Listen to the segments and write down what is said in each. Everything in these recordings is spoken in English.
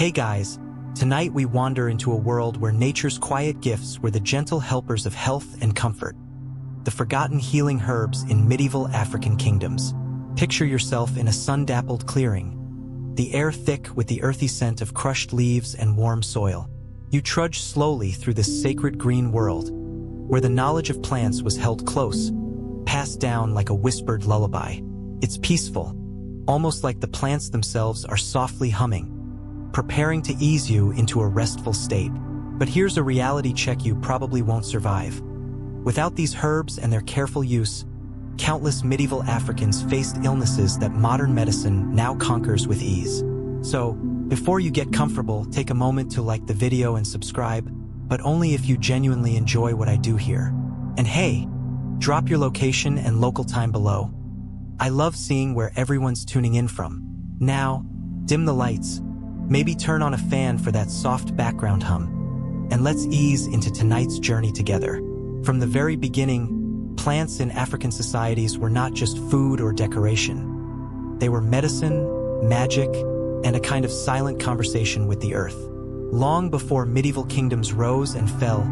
Hey guys, tonight we wander into a world where nature's quiet gifts were the gentle helpers of health and comfort. The forgotten healing herbs in medieval African kingdoms. Picture yourself in a sun-dappled clearing, the air thick with the earthy scent of crushed leaves and warm soil. You trudge slowly through this sacred green world, where the knowledge of plants was held close, passed down like a whispered lullaby. It's peaceful, almost like the plants themselves are softly humming, preparing to ease you into a restful state. But here's a reality check you probably won't survive. Without these herbs and their careful use, countless medieval Africans faced illnesses that modern medicine now conquers with ease. So, before you get comfortable, take a moment to like the video and subscribe, but only if you genuinely enjoy what I do here. And hey, drop your location and local time below. I love seeing where everyone's tuning in from. Now, dim the lights, maybe turn on a fan for that soft background hum, and let's ease into tonight's journey together. From the very beginning, plants in African societies were not just food or decoration. They were medicine, magic, and a kind of silent conversation with the earth. Long before medieval kingdoms rose and fell,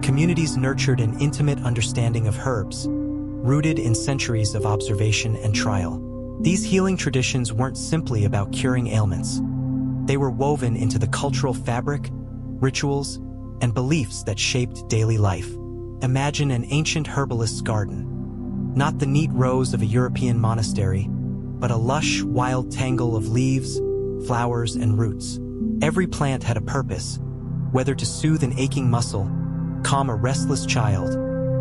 communities nurtured an intimate understanding of herbs, rooted in centuries of observation and trial. These healing traditions weren't simply about curing ailments. They were woven into the cultural fabric, rituals, and beliefs that shaped daily life. Imagine an ancient herbalist's garden. Not the neat rows of a European monastery, but a lush, wild tangle of leaves, flowers, and roots. Every plant had a purpose, whether to soothe an aching muscle, calm a restless child,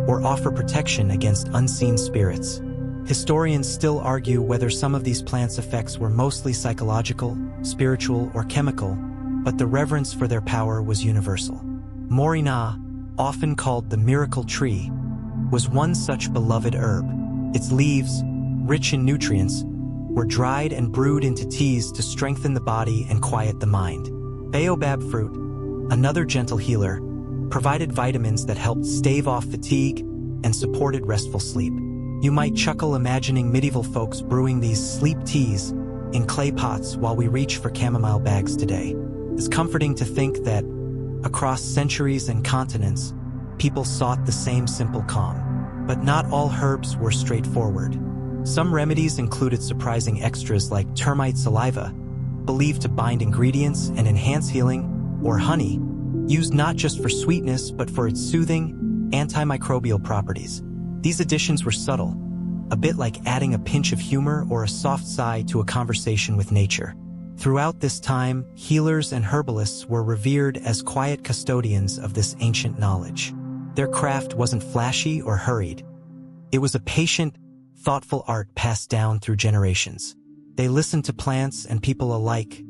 or offer protection against unseen spirits. Historians still argue whether some of these plants' effects were mostly psychological, spiritual, or chemical, but the reverence for their power was universal. Moringa, often called the miracle tree, was one such beloved herb. Its leaves, rich in nutrients, were dried and brewed into teas to strengthen the body and quiet the mind. Baobab fruit, another gentle healer, provided vitamins that helped stave off fatigue and supported restful sleep. You might chuckle imagining medieval folks brewing these sleep teas in clay pots while we reach for chamomile bags today. It's comforting to think that, across centuries and continents, people sought the same simple calm. But not all herbs were straightforward. Some remedies included surprising extras like termite saliva, believed to bind ingredients and enhance healing, or honey, used not just for sweetness but for its soothing, antimicrobial properties. These additions were subtle, a bit like adding a pinch of humor or a soft sigh to a conversation with nature. Throughout this time, healers and herbalists were revered as quiet custodians of this ancient knowledge. Their craft wasn't flashy or hurried. It was a patient, thoughtful art passed down through generations. They listened to plants and people alike,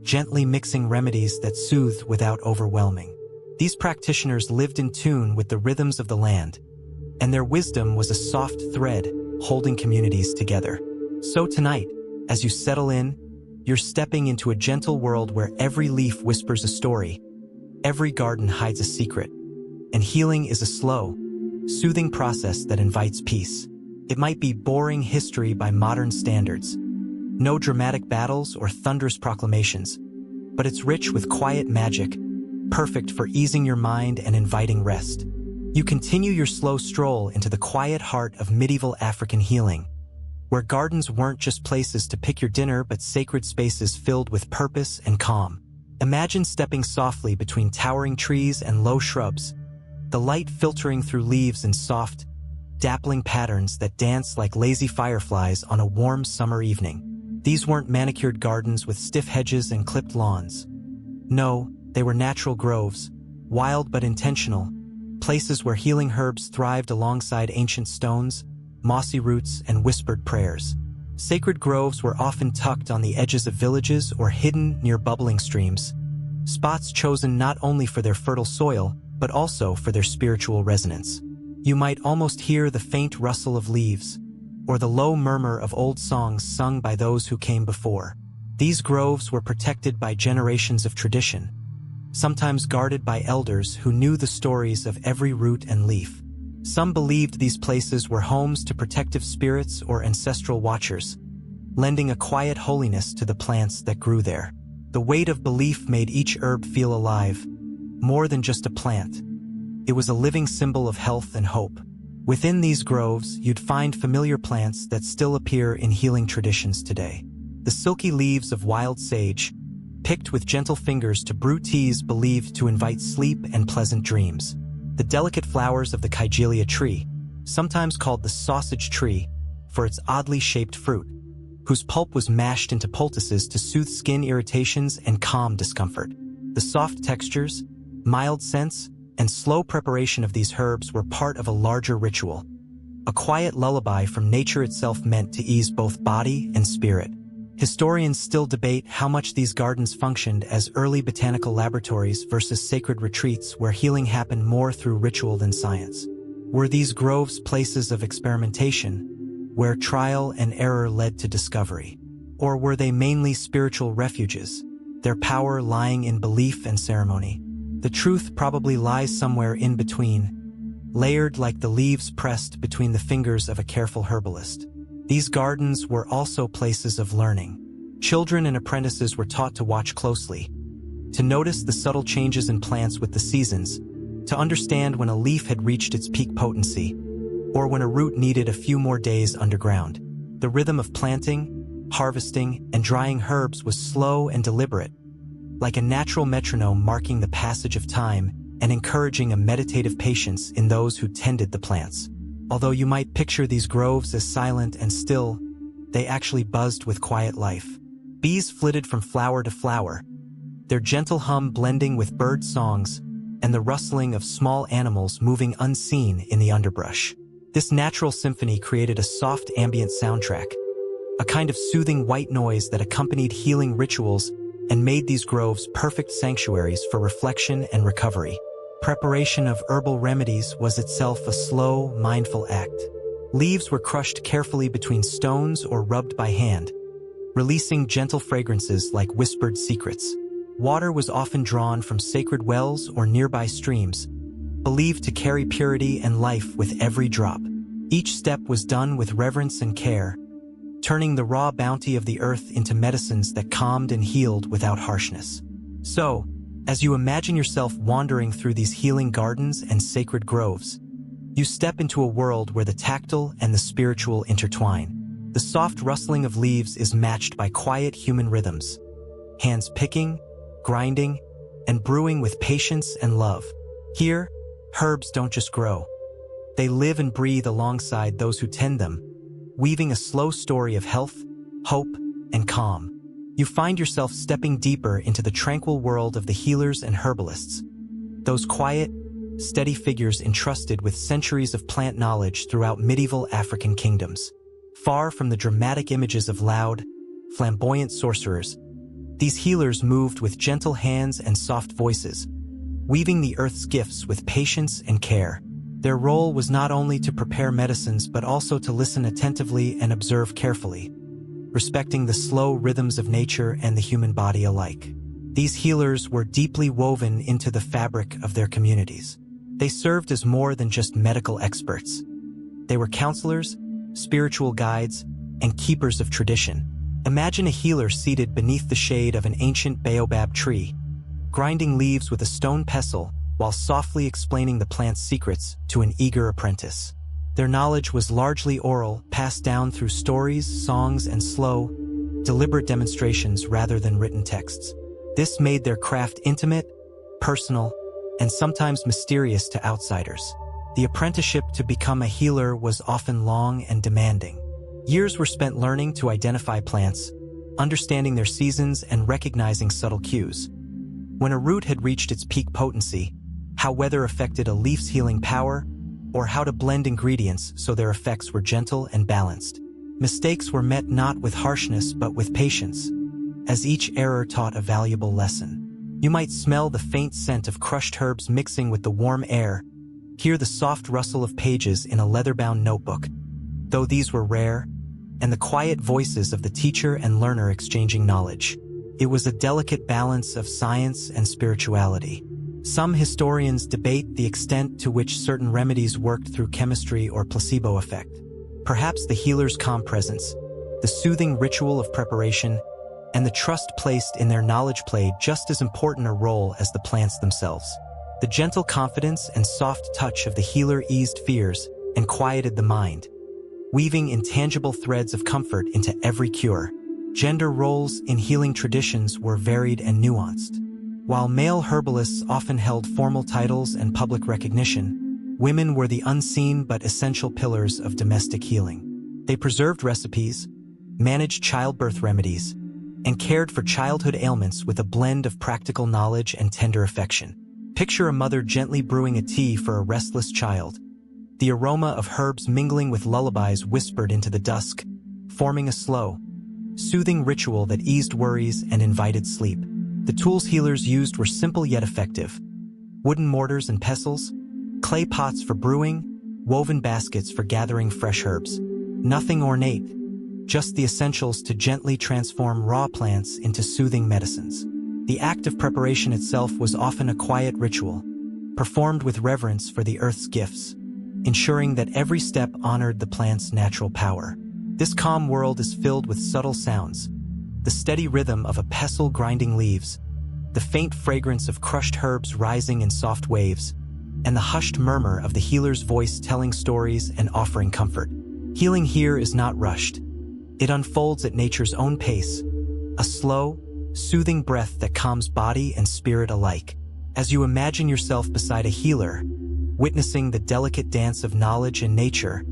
gently mixing remedies that soothed without overwhelming. These practitioners lived in tune with the rhythms of the land, and their wisdom was a soft thread holding communities together. So tonight, as you settle in, you're stepping into a gentle world where every leaf whispers a story, every garden hides a secret, and healing is a slow, soothing process that invites peace. It might be boring history by modern standards, no dramatic battles or thunderous proclamations, but it's rich with quiet magic, perfect for easing your mind and inviting rest. You continue your slow stroll into the quiet heart of medieval African healing, where gardens weren't just places to pick your dinner but sacred spaces filled with purpose and calm. Imagine stepping softly between towering trees and low shrubs, the light filtering through leaves in soft, dappling patterns that dance like lazy fireflies on a warm summer evening. These weren't manicured gardens with stiff hedges and clipped lawns. No, they were natural groves, wild but intentional, places where healing herbs thrived alongside ancient stones, mossy roots, and whispered prayers. Sacred groves were often tucked on the edges of villages or hidden near bubbling streams, spots chosen not only for their fertile soil, but also for their spiritual resonance. You might almost hear the faint rustle of leaves, or the low murmur of old songs sung by those who came before. These groves were protected by generations of tradition, sometimes guarded by elders who knew the stories of every root and leaf. Some believed these places were homes to protective spirits or ancestral watchers, lending a quiet holiness to the plants that grew there. The weight of belief made each herb feel alive, more than just a plant. It was a living symbol of health and hope. Within these groves, you'd find familiar plants that still appear in healing traditions today. The silky leaves of wild sage, picked with gentle fingers to brew teas believed to invite sleep and pleasant dreams. The delicate flowers of the Kigelia tree, sometimes called the sausage tree for its oddly shaped fruit, whose pulp was mashed into poultices to soothe skin irritations and calm discomfort. The soft textures, mild scents, and slow preparation of these herbs were part of a larger ritual, a quiet lullaby from nature itself meant to ease both body and spirit. Historians still debate how much these gardens functioned as early botanical laboratories versus sacred retreats where healing happened more through ritual than science. Were these groves places of experimentation, where trial and error led to discovery? Or were they mainly spiritual refuges, their power lying in belief and ceremony? The truth probably lies somewhere in between, layered like the leaves pressed between the fingers of a careful herbalist. These gardens were also places of learning. Children and apprentices were taught to watch closely, to notice the subtle changes in plants with the seasons, to understand when a leaf had reached its peak potency, or when a root needed a few more days underground. The rhythm of planting, harvesting, and drying herbs was slow and deliberate, like a natural metronome marking the passage of time and encouraging a meditative patience in those who tended the plants. Although you might picture these groves as silent and still, they actually buzzed with quiet life. Bees flitted from flower to flower, their gentle hum blending with bird songs and the rustling of small animals moving unseen in the underbrush. This natural symphony created a soft ambient soundtrack, a kind of soothing white noise that accompanied healing rituals and made these groves perfect sanctuaries for reflection and recovery. Preparation of herbal remedies was itself a slow, mindful act. Leaves were crushed carefully between stones or rubbed by hand, releasing gentle fragrances like whispered secrets. Water was often drawn from sacred wells or nearby streams, believed to carry purity and life with every drop. Each step was done with reverence and care, turning the raw bounty of the earth into medicines that calmed and healed without harshness. So, as you imagine yourself wandering through these healing gardens and sacred groves, you step into a world where the tactile and the spiritual intertwine. The soft rustling of leaves is matched by quiet human rhythms, hands picking, grinding, and brewing with patience and love. Here, herbs don't just grow. They live and breathe alongside those who tend them, weaving a slow story of health, hope, and calm. You find yourself stepping deeper into the tranquil world of the healers and herbalists, those quiet, steady figures entrusted with centuries of plant knowledge throughout medieval African kingdoms. Far from the dramatic images of loud, flamboyant sorcerers, these healers moved with gentle hands and soft voices, weaving the earth's gifts with patience and care. Their role was not only to prepare medicines but also to listen attentively and observe carefully, respecting the slow rhythms of nature and the human body alike. These healers were deeply woven into the fabric of their communities. They served as more than just medical experts. They were counselors, spiritual guides, and keepers of tradition. Imagine a healer seated beneath the shade of an ancient baobab tree, grinding leaves with a stone pestle while softly explaining the plant's secrets to an eager apprentice. Their knowledge was largely oral, passed down through stories, songs, and slow, deliberate demonstrations rather than written texts. This made their craft intimate, personal, and sometimes mysterious to outsiders. The apprenticeship to become a healer was often long and demanding. Years were spent learning to identify plants, understanding their seasons, and recognizing subtle cues. When a root had reached its peak potency, how weather affected a leaf's healing power, or how to blend ingredients so their effects were gentle and balanced. Mistakes were met not with harshness but with patience, as each error taught a valuable lesson. You might smell the faint scent of crushed herbs mixing with the warm air, hear the soft rustle of pages in a leather-bound notebook, though these were rare, and the quiet voices of the teacher and learner exchanging knowledge. It was a delicate balance of science and spirituality. Some historians debate the extent to which certain remedies worked through chemistry or placebo effect. Perhaps the healer's calm presence, the soothing ritual of preparation, and the trust placed in their knowledge played just as important a role as the plants themselves. The gentle confidence and soft touch of the healer eased fears and quieted the mind, weaving intangible threads of comfort into every cure. Gender roles in healing traditions were varied and nuanced. While male herbalists often held formal titles and public recognition, women were the unseen but essential pillars of domestic healing. They preserved recipes, managed childbirth remedies, and cared for childhood ailments with a blend of practical knowledge and tender affection. Picture a mother gently brewing a tea for a restless child, the aroma of herbs mingling with lullabies whispered into the dusk, forming a slow, soothing ritual that eased worries and invited sleep. The tools healers used were simple yet effective: wooden mortars and pestles, clay pots for brewing, woven baskets for gathering fresh herbs. Nothing ornate, just the essentials to gently transform raw plants into soothing medicines. The act of preparation itself was often a quiet ritual, performed with reverence for the earth's gifts, ensuring that every step honored the plant's natural power. This calm world is filled with subtle sounds: the steady rhythm of a pestle grinding leaves, the faint fragrance of crushed herbs rising in soft waves, and the hushed murmur of the healer's voice telling stories and offering comfort. Healing here is not rushed. It unfolds at nature's own pace, a slow, soothing breath that calms body and spirit alike. As you imagine yourself beside a healer, witnessing the delicate dance of knowledge and nature,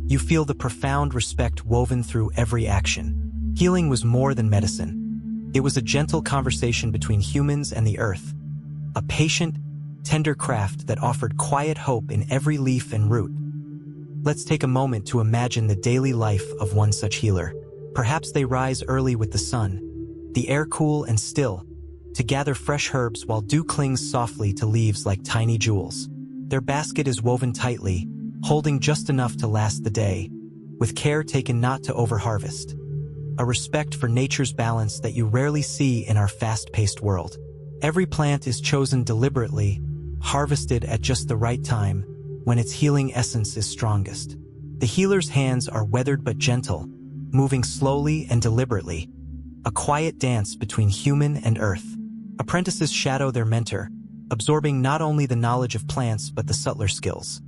you feel the profound respect woven through every action. Healing was more than medicine. It was a gentle conversation between humans and the earth, a patient, tender craft that offered quiet hope in every leaf and root. Let's take a moment to imagine the daily life of one such healer. Perhaps they rise early with the sun, the air cool and still, to gather fresh herbs while dew clings softly to leaves like tiny jewels. Their basket is woven tightly, holding just enough to last the day, with care taken not to overharvest. A respect for nature's balance that you rarely see in our fast-paced world. Every plant is chosen deliberately, harvested at just the right time, when its healing essence is strongest. The healer's hands are weathered but gentle, moving slowly and deliberately, a quiet dance between human and earth. Apprentices shadow their mentor, absorbing not only the knowledge of plants but the subtler skills.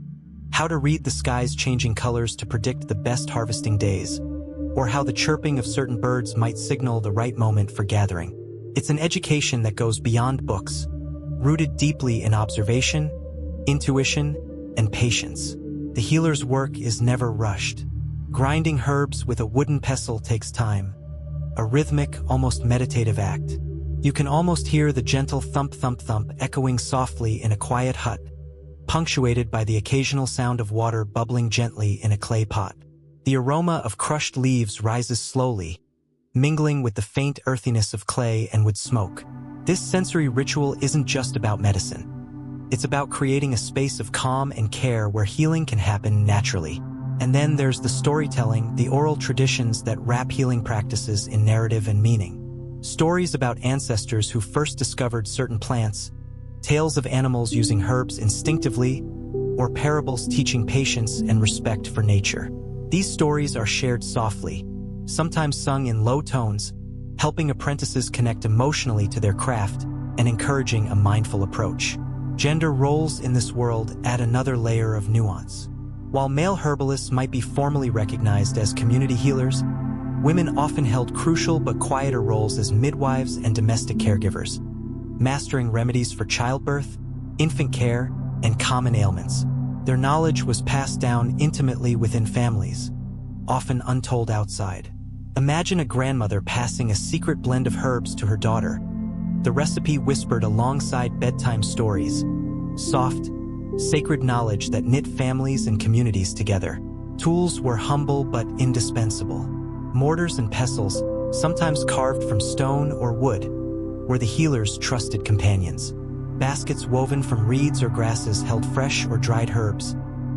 How to read the sky's changing colors to predict the best harvesting days, or how the chirping of certain birds might signal the right moment for gathering. It's an education that goes beyond books, rooted deeply in observation, intuition, and patience. The healer's work is never rushed. Grinding herbs with a wooden pestle takes time, a rhythmic, almost meditative act. You can almost hear the gentle thump-thump-thump echoing softly in a quiet hut, punctuated by the occasional sound of water bubbling gently in a clay pot. The aroma of crushed leaves rises slowly, mingling with the faint earthiness of clay and wood smoke. This sensory ritual isn't just about medicine. It's about creating a space of calm and care where healing can happen naturally. And then there's the storytelling, the oral traditions that wrap healing practices in narrative and meaning. Stories about ancestors who first discovered certain plants, tales of animals using herbs instinctively, or parables teaching patience and respect for nature. These stories are shared softly, sometimes sung in low tones, helping apprentices connect emotionally to their craft and encouraging a mindful approach. Gender roles in this world add another layer of nuance. While male herbalists might be formally recognized as community healers, women often held crucial but quieter roles as midwives and domestic caregivers, mastering remedies for childbirth, infant care, and common ailments. Their knowledge was passed down intimately within families, often untold outside. Imagine a grandmother passing a secret blend of herbs to her daughter, the recipe whispered alongside bedtime stories, soft, sacred knowledge that knit families and communities together. Tools were humble but indispensable. Mortars and pestles, sometimes carved from stone or wood, were the healer's trusted companions. Baskets woven from reeds or grasses held fresh or dried herbs,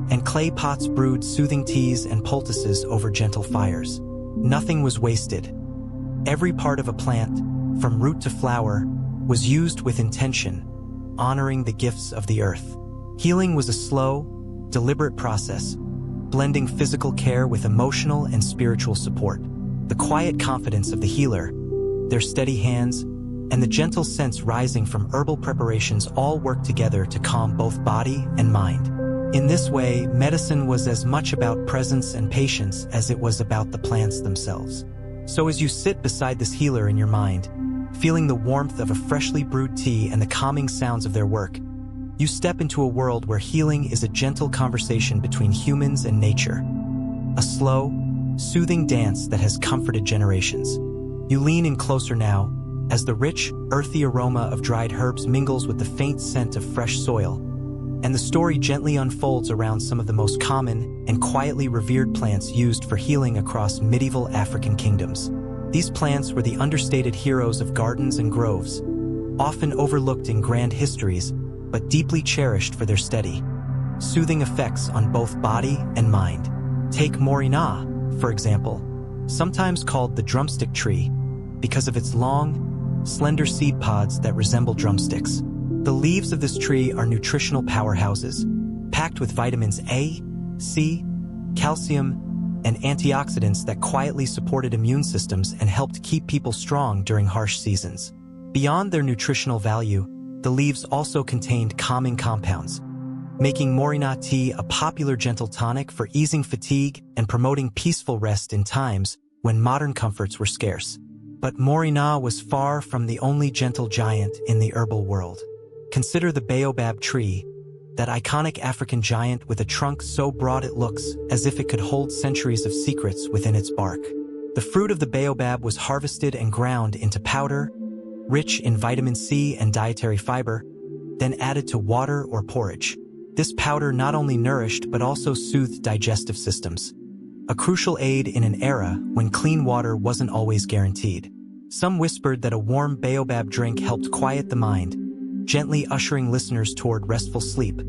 and clay pots brewed soothing teas and poultices over gentle fires. Nothing was wasted. Every part of a plant, from root to flower, was used with intention, honoring the gifts of the earth. Healing was a slow, deliberate process, blending physical care with emotional and spiritual support. The quiet confidence of the healer, their steady hands, and the gentle scents rising from herbal preparations all work together to calm both body and mind. In this way, medicine was as much about presence and patience as it was about the plants themselves. So as you sit beside this healer in your mind, feeling the warmth of a freshly brewed tea and the calming sounds of their work, you step into a world where healing is a gentle conversation between humans and nature. A slow, soothing dance that has comforted generations. You lean in closer now, as the rich, earthy aroma of dried herbs mingles with the faint scent of fresh soil, and the story gently unfolds around some of the most common and quietly revered plants used for healing across medieval African kingdoms. These plants were the understated heroes of gardens and groves, often overlooked in grand histories, but deeply cherished for their steady, soothing effects on both body and mind. Take moringa, for example, sometimes called the drumstick tree, because of its long, slender seed pods that resemble drumsticks. The leaves of this tree are nutritional powerhouses, packed with vitamins A, C, calcium, and antioxidants that quietly supported immune systems and helped keep people strong during harsh seasons. Beyond their nutritional value, the leaves also contained calming compounds, making moringa tea a popular gentle tonic for easing fatigue and promoting peaceful rest in times when modern comforts were scarce. But moringa was far from the only gentle giant in the herbal world. Consider the baobab tree, that iconic African giant with a trunk so broad it looks as if it could hold centuries of secrets within its bark. The fruit of the baobab was harvested and ground into powder, rich in vitamin C and dietary fiber, then added to water or porridge. This powder not only nourished but also soothed digestive systems, a crucial aid in an era when clean water wasn't always guaranteed. Some whispered that a warm baobab drink helped quiet the mind, gently ushering listeners toward restful sleep,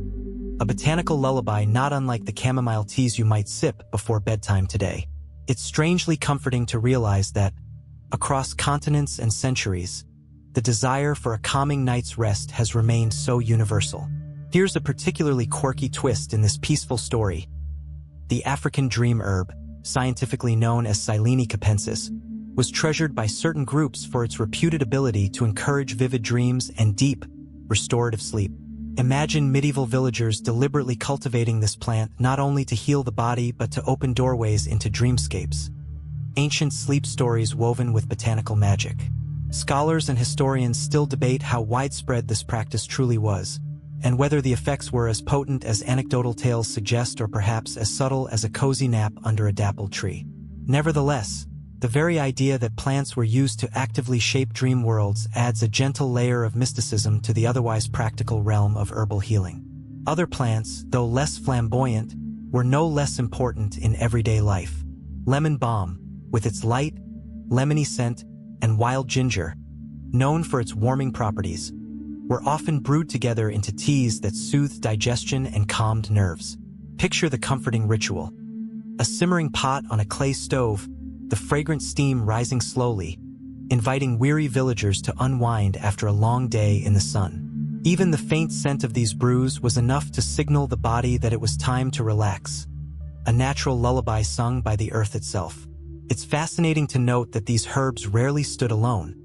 a botanical lullaby not unlike the chamomile teas you might sip before bedtime today. It's strangely comforting to realize that, across continents and centuries, the desire for a calming night's rest has remained so universal. Here's a particularly quirky twist in this peaceful story. The African dream herb, scientifically known as Silene capensis, was treasured by certain groups for its reputed ability to encourage vivid dreams and deep, restorative sleep. Imagine medieval villagers deliberately cultivating this plant not only to heal the body but to open doorways into dreamscapes. Ancient sleep stories woven with botanical magic. Scholars and historians still debate how widespread this practice truly was, and whether the effects were as potent as anecdotal tales suggest or perhaps as subtle as a cozy nap under a dappled tree. Nevertheless, the very idea that plants were used to actively shape dream worlds adds a gentle layer of mysticism to the otherwise practical realm of herbal healing. Other plants, though less flamboyant, were no less important in everyday life. Lemon balm, with its light, lemony scent, and wild ginger, known for its warming properties, were often brewed together into teas that soothed digestion and calmed nerves. Picture the comforting ritual. A simmering pot on a clay stove, the fragrant steam rising slowly, inviting weary villagers to unwind after a long day in the sun. Even the faint scent of these brews was enough to signal the body that it was time to relax, a natural lullaby sung by the earth itself. It's fascinating to note that these herbs rarely stood alone.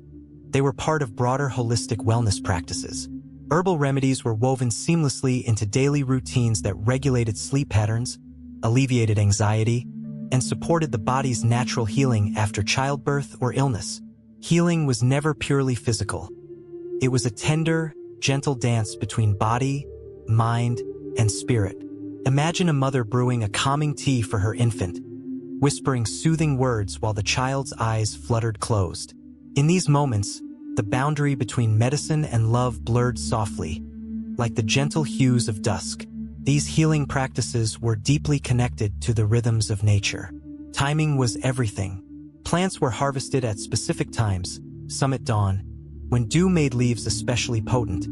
They were part of broader holistic wellness practices. Herbal remedies were woven seamlessly into daily routines that regulated sleep patterns, alleviated anxiety, and supported the body's natural healing after childbirth or illness. Healing was never purely physical. It was a tender, gentle dance between body, mind, and spirit. Imagine a mother brewing a calming tea for her infant, whispering soothing words while the child's eyes fluttered closed. In these moments, the boundary between medicine and love blurred softly, like the gentle hues of dusk. These healing practices were deeply connected to the rhythms of nature. Timing was everything. Plants were harvested at specific times, some at dawn, when dew made leaves especially potent,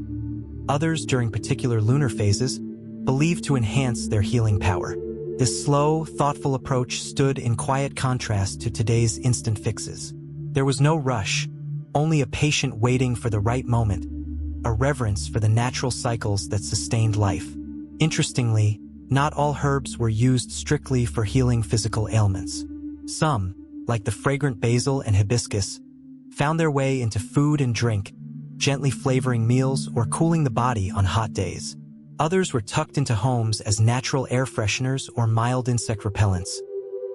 others during particular lunar phases, believed to enhance their healing power. This slow, thoughtful approach stood in quiet contrast to today's instant fixes. There was no rush, only a patient waiting for the right moment, a reverence for the natural cycles that sustained life. Interestingly, not all herbs were used strictly for healing physical ailments. Some, like the fragrant basil and hibiscus, found their way into food and drink, gently flavoring meals or cooling the body on hot days. Others were tucked into homes as natural air fresheners or mild insect repellents,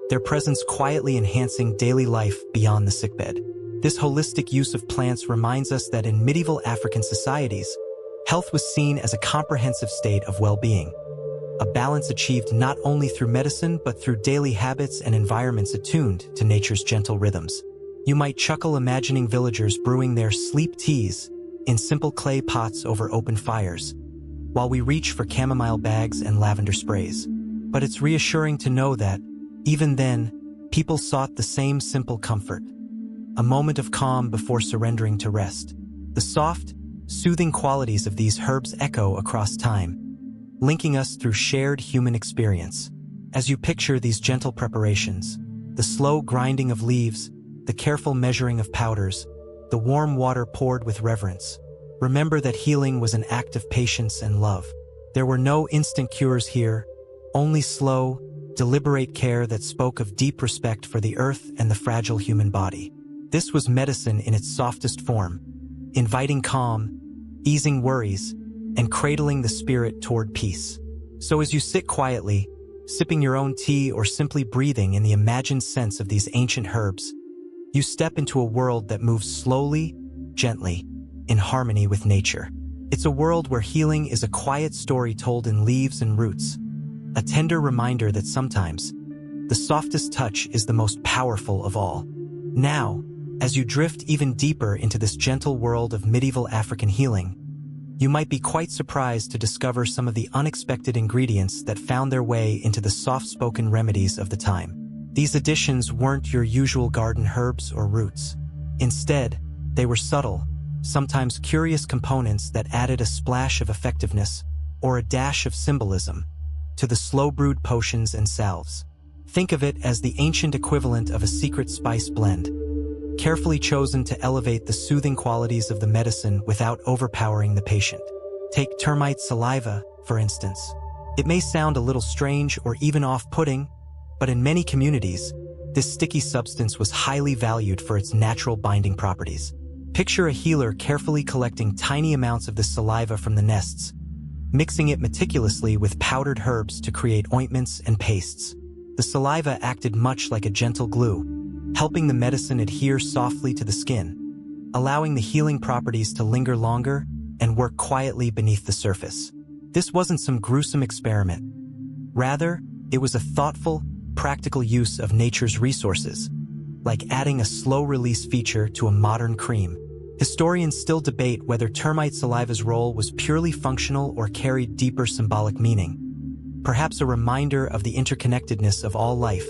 their presence quietly enhancing daily life beyond the sickbed. This holistic use of plants reminds us that in medieval African societies, health was seen as a comprehensive state of well-being, a balance achieved not only through medicine but through daily habits and environments attuned to nature's gentle rhythms. You might chuckle imagining villagers brewing their sleep teas in simple clay pots over open fires, while we reach for chamomile bags and lavender sprays. But it's reassuring to know that, even then, people sought the same simple comfort, a moment of calm before surrendering to rest. The soft, soothing qualities of these herbs echo across time, linking us through shared human experience. As you picture these gentle preparations, the slow grinding of leaves, the careful measuring of powders, the warm water poured with reverence, remember that healing was an act of patience and love. There were no instant cures here, only slow, deliberate care that spoke of deep respect for the earth and the fragile human body. This was medicine in its softest form, inviting calm, easing worries, and cradling the spirit toward peace. So as you sit quietly, sipping your own tea or simply breathing in the imagined scents of these ancient herbs, you step into a world that moves slowly, gently, in harmony with nature. It's a world where healing is a quiet story told in leaves and roots, a tender reminder that sometimes the softest touch is the most powerful of all. Now, as you drift even deeper into this gentle world of medieval African healing, you might be quite surprised to discover some of the unexpected ingredients that found their way into the soft-spoken remedies of the time. These additions weren't your usual garden herbs or roots. Instead, they were subtle, sometimes curious components that added a splash of effectiveness or a dash of symbolism to the slow-brewed potions and salves. Think of it as the ancient equivalent of a secret spice blend, carefully chosen to elevate the soothing qualities of the medicine without overpowering the patient. Take termite saliva, for instance. It may sound a little strange or even off-putting, but in many communities, this sticky substance was highly valued for its natural binding properties. Picture a healer carefully collecting tiny amounts of the saliva from the nests, mixing it meticulously with powdered herbs to create ointments and pastes. The saliva acted much like a gentle glue, helping the medicine adhere softly to the skin, allowing the healing properties to linger longer and work quietly beneath the surface. This wasn't some gruesome experiment. Rather, it was a thoughtful, practical use of nature's resources, like adding a slow-release feature to a modern cream. Historians still debate whether termite saliva's role was purely functional or carried deeper symbolic meaning, perhaps a reminder of the interconnectedness of all life,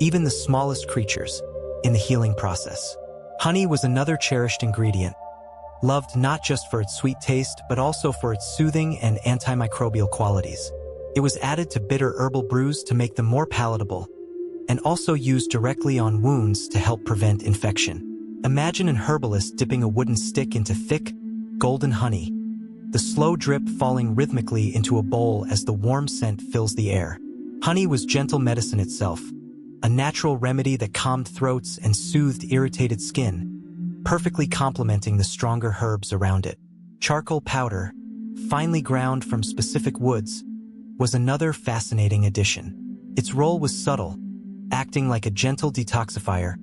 even the smallest creatures, in the healing process. Honey was another cherished ingredient, loved not just for its sweet taste but also for its soothing and antimicrobial qualities. It was added to bitter herbal brews to make them more palatable, and also used directly on wounds to help prevent infection. Imagine an herbalist dipping a wooden stick into thick, golden honey, the slow drip falling rhythmically into a bowl as the warm scent fills the air. Honey was gentle medicine itself, a natural remedy that calmed throats and soothed irritated skin, perfectly complementing the stronger herbs around it. Charcoal powder, finely ground from specific woods, was another fascinating addition. Its role was subtle, acting like a gentle detoxifier,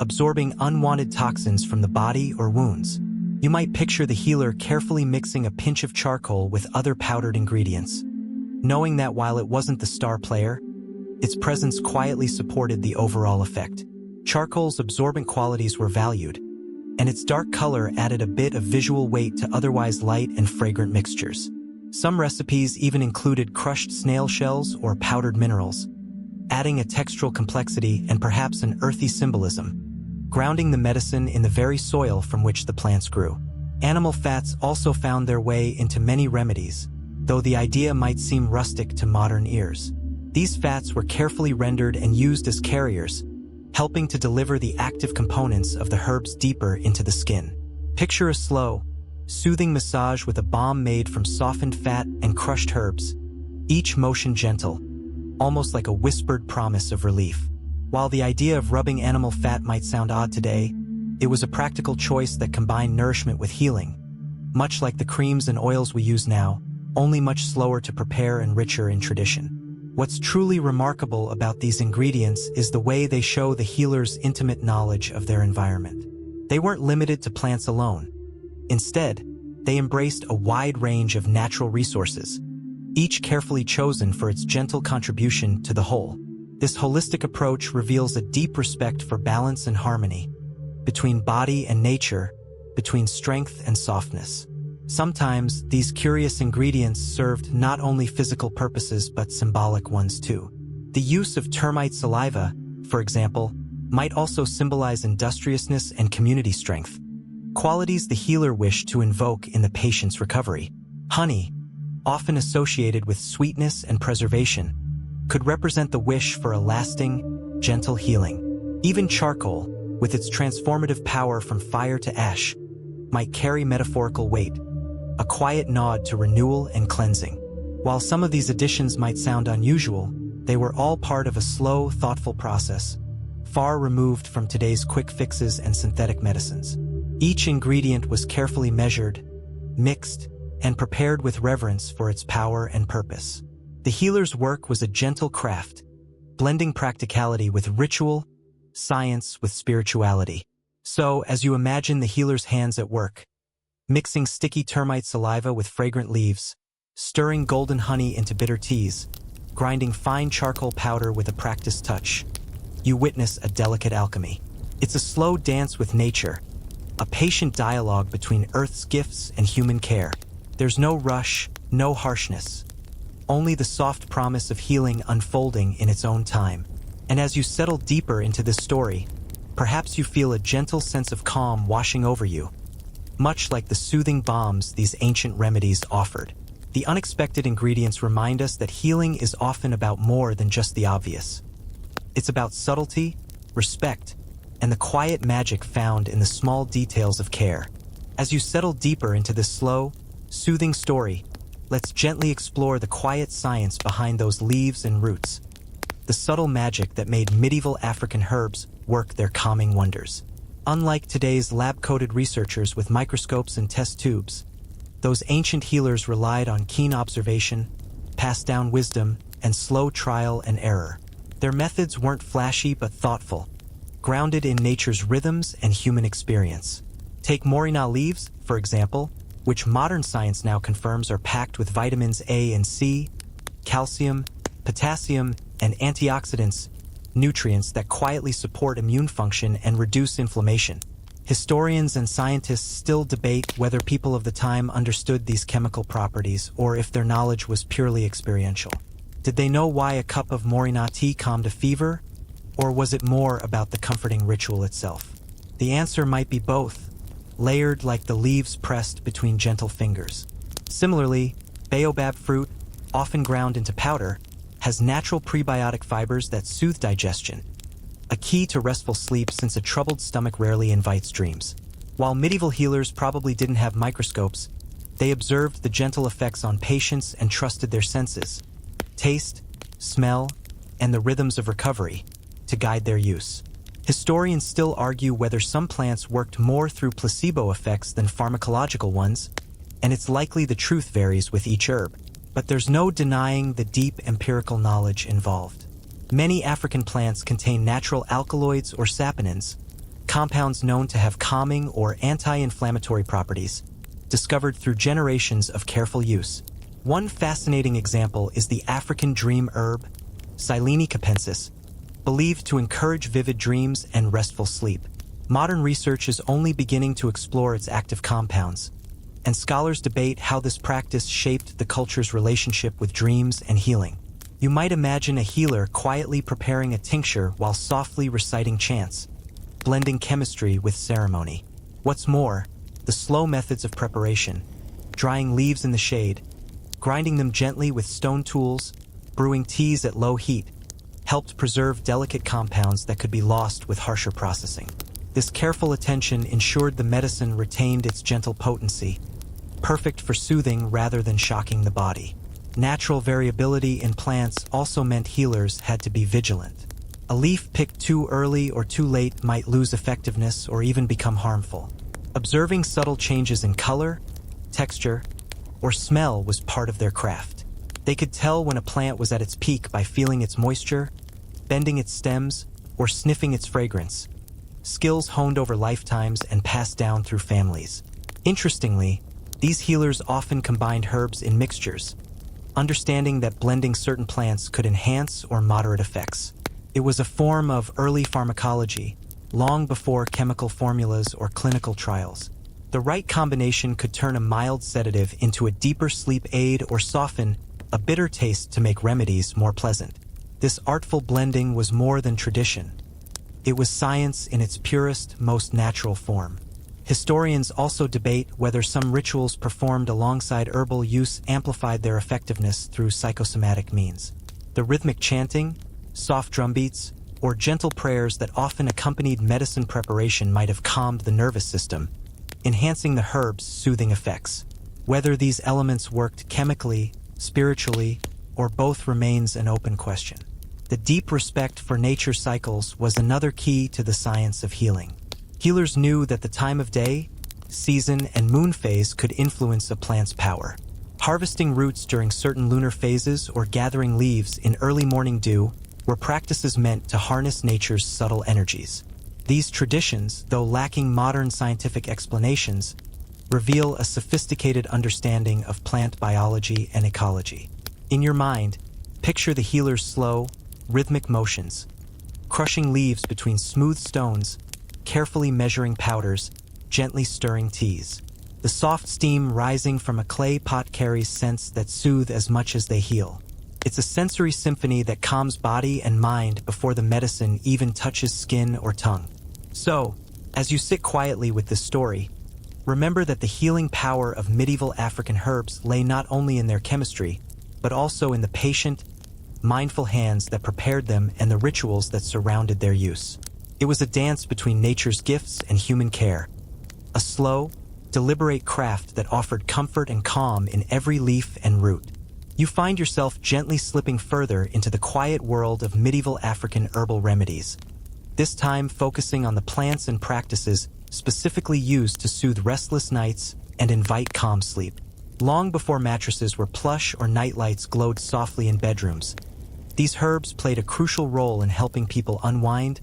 absorbing unwanted toxins from the body or wounds. You might picture the healer carefully mixing a pinch of charcoal with other powdered ingredients, knowing that while it wasn't the star player, its presence quietly supported the overall effect. Charcoal's absorbent qualities were valued, and its dark color added a bit of visual weight to otherwise light and fragrant mixtures. Some recipes even included crushed snail shells or powdered minerals, adding a textural complexity and perhaps an earthy symbolism, grounding the medicine in the very soil from which the plants grew. Animal fats also found their way into many remedies, though the idea might seem rustic to modern ears. These fats were carefully rendered and used as carriers, helping to deliver the active components of the herbs deeper into the skin. Picture a slow, soothing massage with a balm made from softened fat and crushed herbs, each motion gentle, almost like a whispered promise of relief. While the idea of rubbing animal fat might sound odd today, It was a practical choice that combined nourishment with healing, much like the creams and oils we use now, only much slower to prepare and richer in tradition. What's truly remarkable about these ingredients is the way they show the healer's intimate knowledge of their environment. They weren't limited to plants alone. Instead, they embraced a wide range of natural resources, each carefully chosen for its gentle contribution to the whole. This holistic approach reveals a deep respect for balance and harmony, between body and nature, between strength and softness. Sometimes, these curious ingredients served not only physical purposes but symbolic ones too. The use of termite saliva, for example, might also symbolize industriousness and community strength, qualities the healer wished to invoke in the patient's recovery. Honey, often associated with sweetness and preservation, could represent the wish for a lasting, gentle healing. Even charcoal, with its transformative power from fire to ash, might carry metaphorical weight, a quiet nod to renewal and cleansing. While some of these additions might sound unusual, they were all part of a slow, thoughtful process, far removed from today's quick fixes and synthetic medicines. Each ingredient was carefully measured, mixed, and prepared with reverence for its power and purpose. The healer's work was a gentle craft, blending practicality with ritual, science with spirituality. So, as you imagine the healer's hands at work, mixing sticky termite saliva with fragrant leaves, stirring golden honey into bitter teas, grinding fine charcoal powder with a practiced touch, you witness a delicate alchemy. It's a slow dance with nature, a patient dialogue between Earth's gifts and human care. There's no rush, no harshness, only the soft promise of healing unfolding in its own time. And as you settle deeper into this story, perhaps you feel a gentle sense of calm washing over you, much like the soothing balms these ancient remedies offered. The unexpected ingredients remind us that healing is often about more than just the obvious. It's about subtlety, respect, and the quiet magic found in the small details of care. As you settle deeper into this slow, soothing story, let's gently explore the quiet science behind those leaves and roots, the subtle magic that made medieval African herbs work their calming wonders. Unlike today's lab-coated researchers with microscopes and test tubes, those ancient healers relied on keen observation, passed down wisdom, and slow trial and error. Their methods weren't flashy but thoughtful, grounded in nature's rhythms and human experience. Take moringa leaves, for example, which modern science now confirms are packed with vitamins A and C, calcium, potassium, and antioxidants, nutrients that quietly support immune function and reduce inflammation. Historians and scientists still debate whether people of the time understood these chemical properties or if their knowledge was purely experiential. Did they know why a cup of moringa tea calmed a fever, or was it more about the comforting ritual itself? The answer might be both, layered like the leaves pressed between gentle fingers. Similarly, baobab fruit, often ground into powder, has natural prebiotic fibers that soothe digestion, a key to restful sleep since a troubled stomach rarely invites dreams. While medieval healers probably didn't have microscopes, they observed the gentle effects on patients and trusted their senses, taste, smell, and the rhythms of recovery, to guide their use. Historians still argue whether some plants worked more through placebo effects than pharmacological ones, and it's likely the truth varies with each herb. But there's no denying the deep empirical knowledge involved. Many African plants contain natural alkaloids or saponins, compounds known to have calming or anti-inflammatory properties, discovered through generations of careful use. One fascinating example is the African dream herb, Silene capensis, believed to encourage vivid dreams and restful sleep. Modern research is only beginning to explore its active compounds, and scholars debate how this practice shaped the culture's relationship with dreams and healing. You might imagine a healer quietly preparing a tincture while softly reciting chants, blending chemistry with ceremony. What's more, the slow methods of preparation, drying leaves in the shade, grinding them gently with stone tools, brewing teas at low heat, helped preserve delicate compounds that could be lost with harsher processing. This careful attention ensured the medicine retained its gentle potency, perfect for soothing rather than shocking the body. Natural variability in plants also meant healers had to be vigilant. A leaf picked too early or too late might lose effectiveness or even become harmful. Observing subtle changes in color, texture, or smell was part of their craft. They could tell when a plant was at its peak by feeling its moisture, bending its stems, or sniffing its fragrance. Skills honed over lifetimes and passed down through families. Interestingly, these healers often combined herbs in mixtures, understanding that blending certain plants could enhance or moderate effects. It was a form of early pharmacology, long before chemical formulas or clinical trials. The right combination could turn a mild sedative into a deeper sleep aid or soften a bitter taste to make remedies more pleasant. This artful blending was more than tradition. It was science in its purest, most natural form. Historians also debate whether some rituals performed alongside herbal use amplified their effectiveness through psychosomatic means. The rhythmic chanting, soft drumbeats, or gentle prayers that often accompanied medicine preparation might have calmed the nervous system, enhancing the herb's soothing effects. Whether these elements worked chemically, spiritually, or both remains an open question. The deep respect for nature cycles was another key to the science of healing. Healers knew that the time of day, season, and moon phase could influence a plant's power. Harvesting roots during certain lunar phases or gathering leaves in early morning dew were practices meant to harness nature's subtle energies. These traditions, though lacking modern scientific explanations, reveal a sophisticated understanding of plant biology and ecology. In your mind, picture the healer's slow, rhythmic motions, crushing leaves between smooth stones, carefully measuring powders, gently stirring teas. The soft steam rising from a clay pot carries scents that soothe as much as they heal. It's a sensory symphony that calms body and mind before the medicine even touches skin or tongue. So, as you sit quietly with this story, remember that the healing power of medieval African herbs lay not only in their chemistry, but also in the patient, mindful hands that prepared them and the rituals that surrounded their use. It was a dance between nature's gifts and human care, a slow, deliberate craft that offered comfort and calm in every leaf and root. You find yourself gently slipping further into the quiet world of medieval African herbal remedies, this time focusing on the plants and practices specifically used to soothe restless nights and invite calm sleep. Long before mattresses were plush or nightlights glowed softly in bedrooms, these herbs played a crucial role in helping people unwind,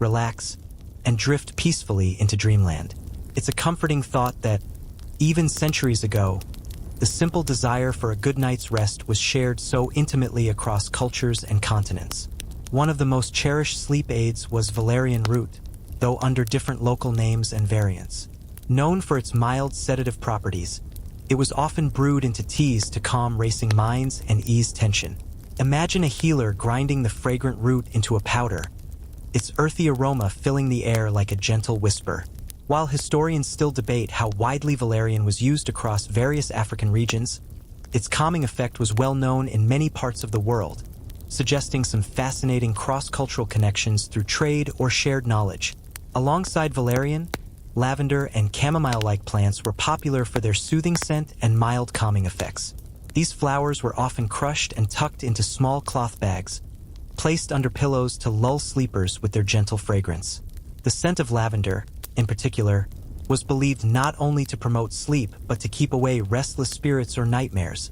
relax, and drift peacefully into dreamland. It's a comforting thought that, even centuries ago, the simple desire for a good night's rest was shared so intimately across cultures and continents. One of the most cherished sleep aids was valerian root, though under different local names and variants. Known for its mild sedative properties, it was often brewed into teas to calm racing minds and ease tension. Imagine a healer grinding the fragrant root into a powder, its earthy aroma filling the air like a gentle whisper. While historians still debate how widely valerian was used across various African regions, its calming effect was well known in many parts of the world, suggesting some fascinating cross-cultural connections through trade or shared knowledge. Alongside valerian, lavender and chamomile-like plants were popular for their soothing scent and mild calming effects. These flowers were often crushed and tucked into small cloth bags, placed under pillows to lull sleepers with their gentle fragrance. The scent of lavender, in particular, was believed not only to promote sleep but to keep away restless spirits or nightmares,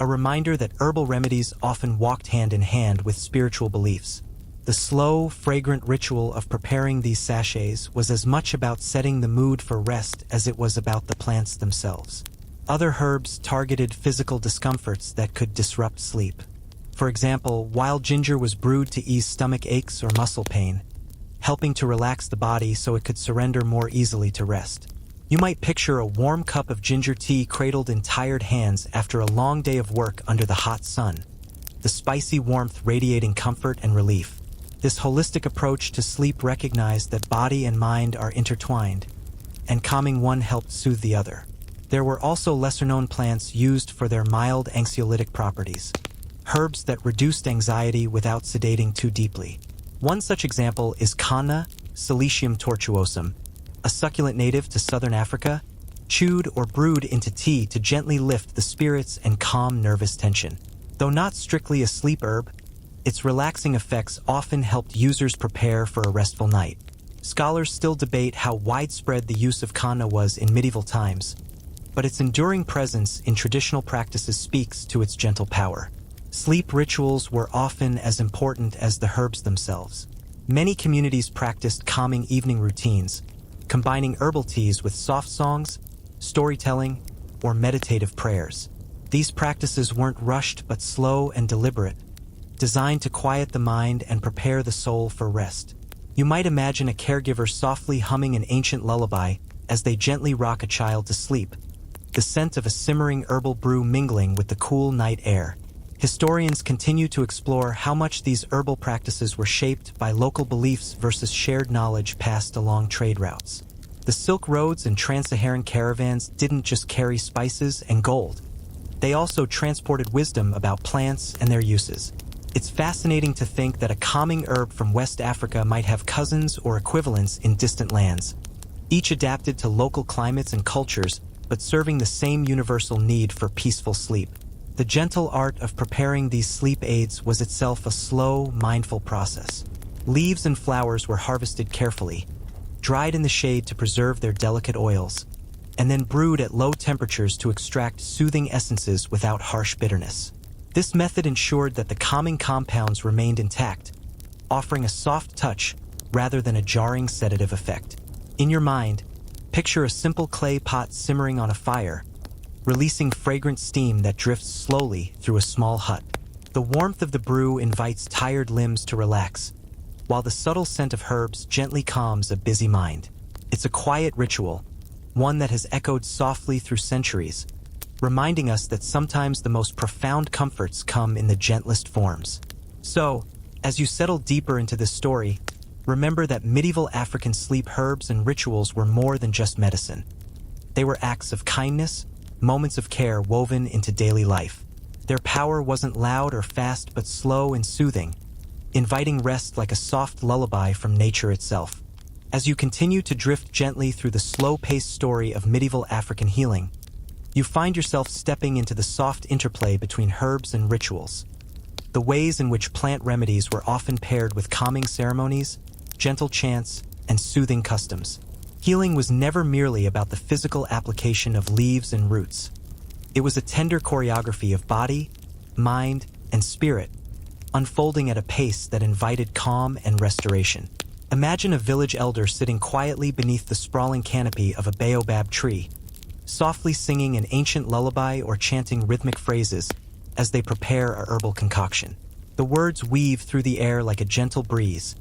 a reminder that herbal remedies often walked hand in hand with spiritual beliefs. The slow, fragrant ritual of preparing these sachets was as much about setting the mood for rest as it was about the plants themselves. Other herbs targeted physical discomforts that could disrupt sleep. For example, wild ginger was brewed to ease stomach aches or muscle pain, helping to relax the body so it could surrender more easily to rest. You might picture a warm cup of ginger tea cradled in tired hands after a long day of work under the hot sun, the spicy warmth radiating comfort and relief. This holistic approach to sleep recognized that body and mind are intertwined, and calming one helped soothe the other. There were also lesser-known plants used for their mild anxiolytic properties, herbs that reduced anxiety without sedating too deeply. One such example is Kanna Silicium tortuosum, a succulent native to southern Africa, chewed or brewed into tea to gently lift the spirits and calm nervous tension. Though not strictly a sleep herb, Its relaxing effects often helped users prepare for a restful night. Scholars still debate how widespread the use of kanna was in medieval times, but its enduring presence in traditional practices speaks to its gentle power. Sleep rituals were often as important as the herbs themselves. Many communities practiced calming evening routines, combining herbal teas with soft songs, storytelling, or meditative prayers. These practices weren't rushed but slow and deliberate, designed to quiet the mind and prepare the soul for rest. You might imagine a caregiver softly humming an ancient lullaby as they gently rock a child to sleep, the scent of a simmering herbal brew mingling with the cool night air. Historians continue to explore how much these herbal practices were shaped by local beliefs versus shared knowledge passed along trade routes. The Silk Roads and trans-Saharan caravans didn't just carry spices and gold. They also transported wisdom about plants and their uses. It's fascinating to think that a calming herb from West Africa might have cousins or equivalents in distant lands, each adapted to local climates and cultures, but serving the same universal need for peaceful sleep. The gentle art of preparing these sleep aids was itself a slow, mindful process. Leaves and flowers were harvested carefully, dried in the shade to preserve their delicate oils, and then brewed at low temperatures to extract soothing essences without harsh bitterness. This method ensured that the calming compounds remained intact, offering a soft touch rather than a jarring sedative effect. In your mind, picture a simple clay pot simmering on a fire, releasing fragrant steam that drifts slowly through a small hut. The warmth of the brew invites tired limbs to relax, while the subtle scent of herbs gently calms a busy mind. It's a quiet ritual, one that has echoed softly through centuries, reminding us that sometimes the most profound comforts come in the gentlest forms. So, as you settle deeper into this story, remember that medieval African sleep herbs and rituals were more than just medicine. They were acts of kindness, moments of care woven into daily life. Their power wasn't loud or fast but slow and soothing, inviting rest like a soft lullaby from nature itself. As you continue to drift gently through the slow-paced story of medieval African healing, you find yourself stepping into the soft interplay between herbs and rituals. The ways in which plant remedies were often paired with calming ceremonies, gentle chants, and soothing customs. Healing was never merely about the physical application of leaves and roots. It was a tender choreography of body, mind, and spirit, unfolding at a pace that invited calm and restoration. Imagine a village elder sitting quietly beneath the sprawling canopy of a baobab tree, softly singing an ancient lullaby or chanting rhythmic phrases as they prepare a herbal concoction. The words weave through the air like a gentle breeze,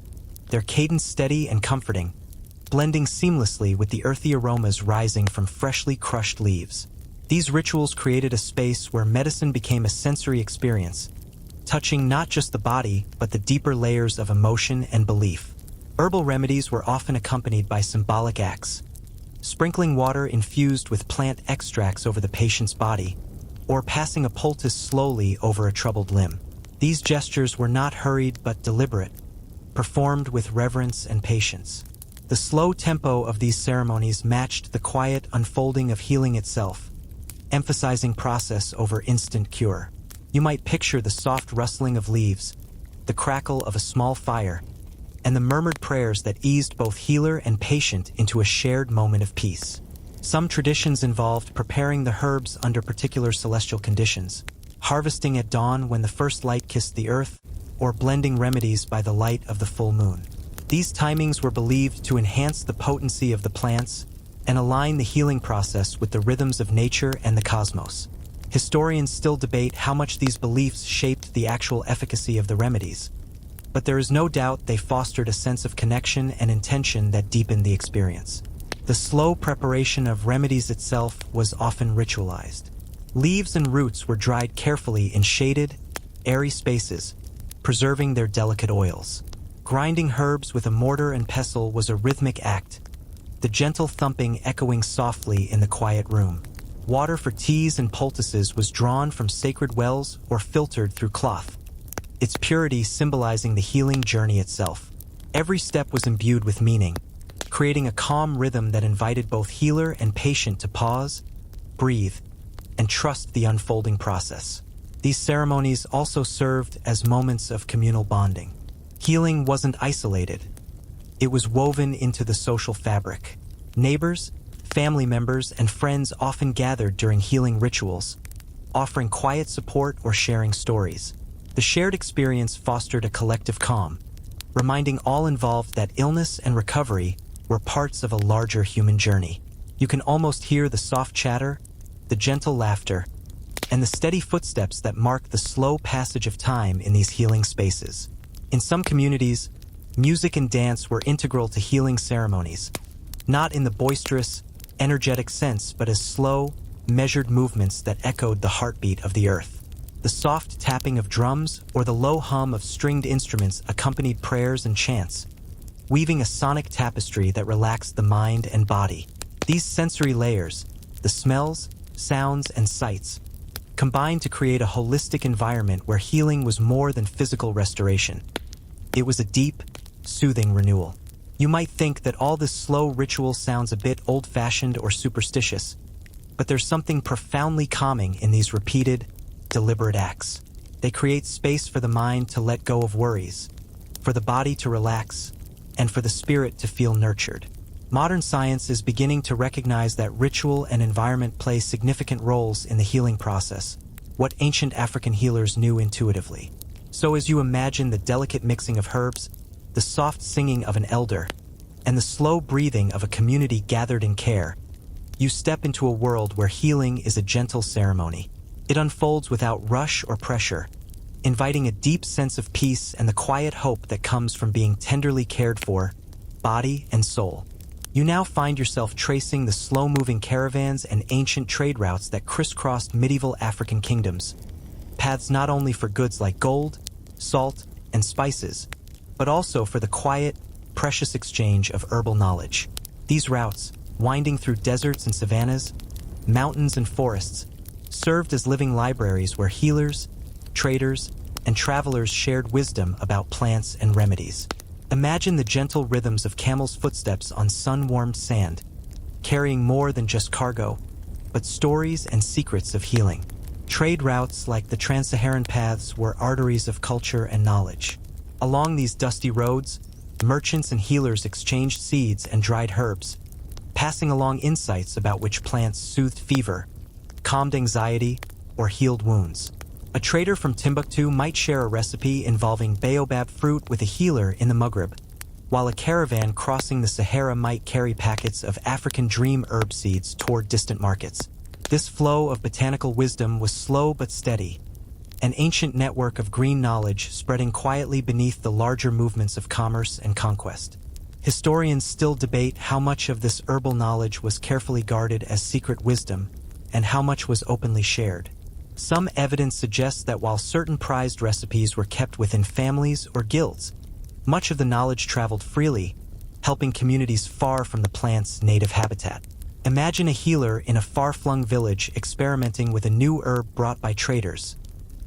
their cadence steady and comforting, blending seamlessly with the earthy aromas rising from freshly crushed leaves. These rituals created a space where medicine became a sensory experience, touching not just the body but the deeper layers of emotion and belief. Herbal remedies were often accompanied by symbolic acts, sprinkling water infused with plant extracts over the patient's body, or passing a poultice slowly over a troubled limb. These gestures were not hurried but deliberate, performed with reverence and patience. The slow tempo of these ceremonies matched the quiet unfolding of healing itself, emphasizing process over instant cure. You might picture the soft rustling of leaves, the crackle of a small fire, and the murmured prayers that eased both healer and patient into a shared moment of peace. Some traditions involved preparing the herbs under particular celestial conditions, harvesting at dawn when the first light kissed the earth, or blending remedies by the light of the full moon. These timings were believed to enhance the potency of the plants and align the healing process with the rhythms of nature and the cosmos. Historians still debate how much these beliefs shaped the actual efficacy of the remedies, but there is no doubt they fostered a sense of connection and intention that deepened the experience. The slow preparation of remedies itself was often ritualized. Leaves and roots were dried carefully in shaded, airy spaces, preserving their delicate oils. Grinding herbs with a mortar and pestle was a rhythmic act, the gentle thumping echoing softly in the quiet room. Water for teas and poultices was drawn from sacred wells or filtered through cloth, its purity symbolizing the healing journey itself. Every step was imbued with meaning, creating a calm rhythm that invited both healer and patient to pause, breathe, and trust the unfolding process. These ceremonies also served as moments of communal bonding. Healing wasn't isolated. It was woven into the social fabric. Neighbors, family members, and friends often gathered during healing rituals, offering quiet support or sharing stories. The shared experience fostered a collective calm, reminding all involved that illness and recovery were parts of a larger human journey. You can almost hear the soft chatter, the gentle laughter, and the steady footsteps that mark the slow passage of time in these healing spaces. In some communities, music and dance were integral to healing ceremonies, not in the boisterous, energetic sense, but as slow, measured movements that echoed the heartbeat of the earth. The soft tapping of drums or the low hum of stringed instruments accompanied prayers and chants, weaving a sonic tapestry that relaxed the mind and body. These sensory layers, the smells, sounds, and sights, combined to create a holistic environment where healing was more than physical restoration. It was a deep, soothing renewal. You might think that all this slow ritual sounds a bit old-fashioned or superstitious, but there's something profoundly calming in these repeated, deliberate acts. They create space for the mind to let go of worries, for the body to relax, and for the spirit to feel nurtured. Modern science is beginning to recognize that ritual and environment play significant roles in the healing process, what ancient African healers knew intuitively. So as you imagine the delicate mixing of herbs, the soft singing of an elder, and the slow breathing of a community gathered in care, you step into a world where healing is a gentle ceremony. It unfolds without rush or pressure, inviting a deep sense of peace and the quiet hope that comes from being tenderly cared for, body and soul. You now find yourself tracing the slow-moving caravans and ancient trade routes that crisscrossed medieval African kingdoms, paths not only for goods like gold, salt, and spices, but also for the quiet, precious exchange of herbal knowledge. These routes, winding through deserts and savannas, mountains and forests, served as living libraries where healers, traders, and travelers shared wisdom about plants and remedies. Imagine the gentle rhythms of camels' footsteps on sun-warmed sand, carrying more than just cargo, but stories and secrets of healing. Trade routes like the trans-Saharan paths were arteries of culture and knowledge. Along these dusty roads, merchants and healers exchanged seeds and dried herbs, passing along insights about which plants soothed fever, calmed anxiety, or healed wounds. A trader from Timbuktu might share a recipe involving baobab fruit with a healer in the Maghreb, while a caravan crossing the Sahara might carry packets of African dream herb seeds toward distant markets. This flow of botanical wisdom was slow but steady, an ancient network of green knowledge spreading quietly beneath the larger movements of commerce and conquest. Historians still debate how much of this herbal knowledge was carefully guarded as secret wisdom and how much was openly shared. Some evidence suggests that while certain prized recipes were kept within families or guilds, much of the knowledge traveled freely, helping communities far from the plant's native habitat. Imagine a healer in a far-flung village experimenting with a new herb brought by traders,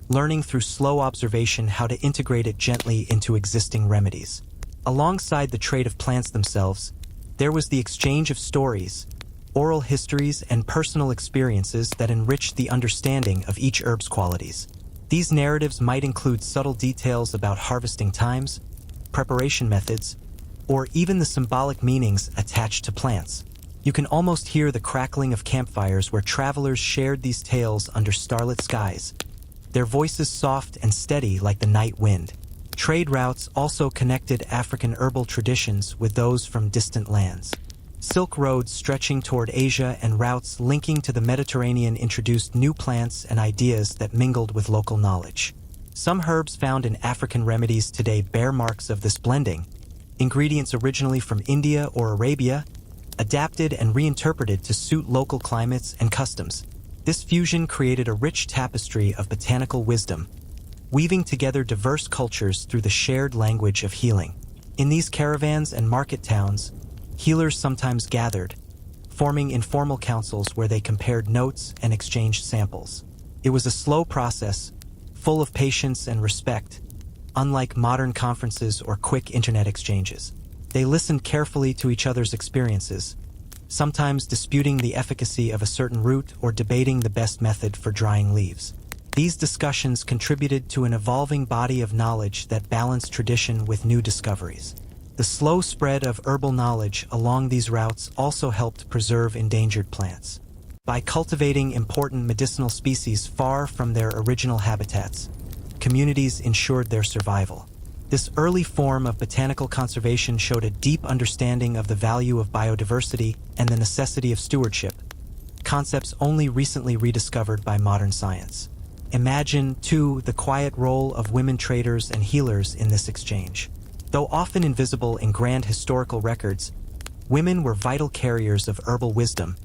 learning through slow observation how to integrate it gently into existing remedies. Alongside the trade of plants themselves, there was the exchange of stories, oral histories, and personal experiences that enriched the understanding of each herb's qualities. These narratives might include subtle details about harvesting times, preparation methods, or even the symbolic meanings attached to plants. You can almost hear the crackling of campfires where travelers shared these tales under starlit skies, their voices soft and steady like the night wind. Trade routes also connected African herbal traditions with those from distant lands. Silk roads stretching toward Asia and routes linking to the Mediterranean introduced new plants and ideas that mingled with local knowledge. Some herbs found in African remedies today bear marks of this blending, ingredients originally from India or Arabia, adapted and reinterpreted to suit local climates and customs. This fusion created a rich tapestry of botanical wisdom, weaving together diverse cultures through the shared language of healing. In these caravans and market towns, healers sometimes gathered, forming informal councils where they compared notes and exchanged samples. It was a slow process, full of patience and respect, unlike modern conferences or quick internet exchanges. They listened carefully to each other's experiences, sometimes disputing the efficacy of a certain root or debating the best method for drying leaves. These discussions contributed to an evolving body of knowledge that balanced tradition with new discoveries. The slow spread of herbal knowledge along these routes also helped preserve endangered plants. By cultivating important medicinal species far from their original habitats, communities ensured their survival. This early form of botanical conservation showed a deep understanding of the value of biodiversity and the necessity of stewardship, concepts only recently rediscovered by modern science. Imagine, too, the quiet role of women traders and healers in this exchange. Though often invisible in grand historical records, women were vital carriers of herbal wisdom,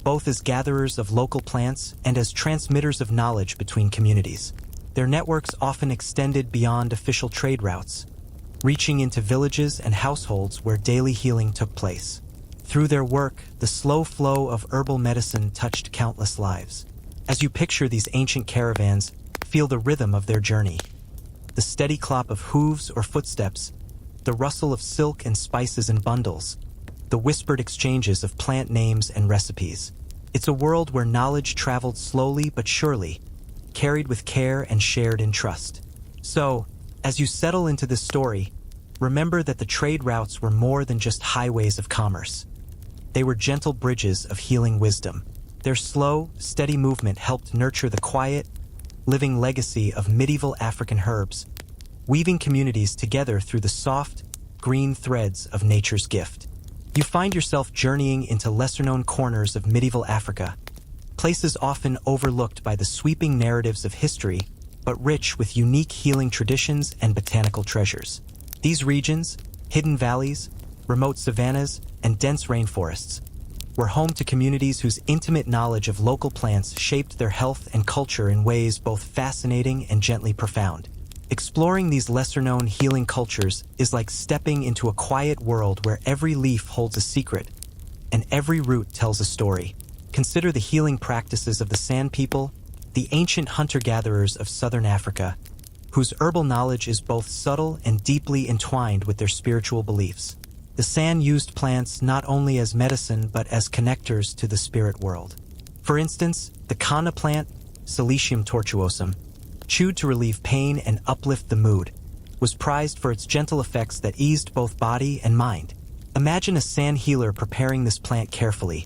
both as gatherers of local plants and as transmitters of knowledge between communities. Their networks often extended beyond official trade routes, reaching into villages and households where daily healing took place. Through their work, the slow flow of herbal medicine touched countless lives. As you picture these ancient caravans, feel the rhythm of their journey. The steady clop of hooves or footsteps, the rustle of silk and spices in bundles, the whispered exchanges of plant names and recipes. It's a world where knowledge traveled slowly but surely, carried with care and shared in trust. So, as you settle into this story, remember that the trade routes were more than just highways of commerce. They were gentle bridges of healing wisdom. Their slow, steady movement helped nurture the quiet, living legacy of medieval African herbs, weaving communities together through the soft, green threads of nature's gift. You find yourself journeying into lesser-known corners of medieval Africa, places often overlooked by the sweeping narratives of history, but rich with unique healing traditions and botanical treasures. These regions, hidden valleys, remote savannas, and dense rainforests, were home to communities whose intimate knowledge of local plants shaped their health and culture in ways both fascinating and gently profound. Exploring these lesser-known healing cultures is like stepping into a quiet world where every leaf holds a secret and every root tells a story. Consider the healing practices of the San people, the ancient hunter-gatherers of southern Africa, whose herbal knowledge is both subtle and deeply entwined with their spiritual beliefs. The San used plants not only as medicine but as connectors to the spirit world. For instance, the kanna plant, Silicium tortuosum, chewed to relieve pain and uplift the mood, was prized for its gentle effects that eased both body and mind. Imagine a San healer preparing this plant carefully,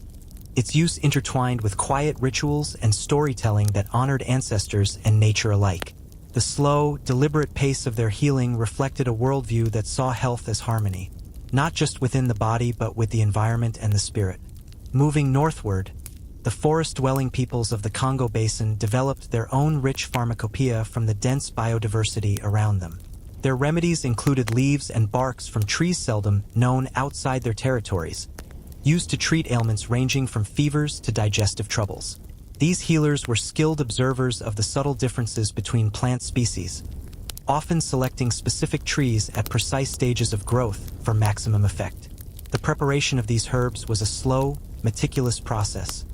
its use intertwined with quiet rituals and storytelling that honored ancestors and nature alike. The slow, deliberate pace of their healing reflected a worldview that saw health as harmony, not just within the body but with the environment and the spirit. Moving northward, the forest-dwelling peoples of the Congo Basin developed their own rich pharmacopoeia from the dense biodiversity around them. Their remedies included leaves and barks from trees seldom known outside their territories, used to treat ailments ranging from fevers to digestive troubles. These healers were skilled observers of the subtle differences between plant species, often selecting specific trees at precise stages of growth for maximum effect. The preparation of these herbs was a slow, meticulous process,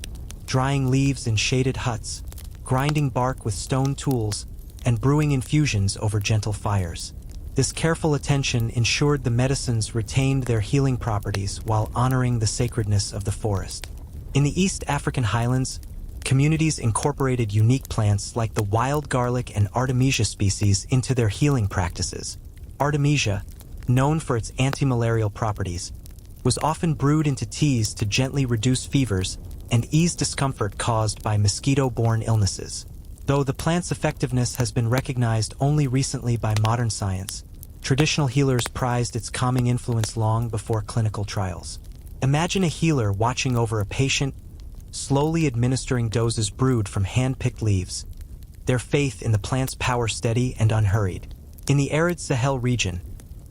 drying leaves in shaded huts, grinding bark with stone tools, and brewing infusions over gentle fires. This careful attention ensured the medicines retained their healing properties while honoring the sacredness of the forest. In the East African highlands, communities incorporated unique plants like the wild garlic and artemisia species into their healing practices. Artemisia, known for its anti-malarial properties, was often brewed into teas to gently reduce fevers and ease discomfort caused by mosquito-borne illnesses. Though the plant's effectiveness has been recognized only recently by modern science, traditional healers prized its calming influence long before clinical trials. Imagine a healer watching over a patient, slowly administering doses brewed from hand-picked leaves, their faith in the plant's power steady and unhurried. In the arid Sahel region,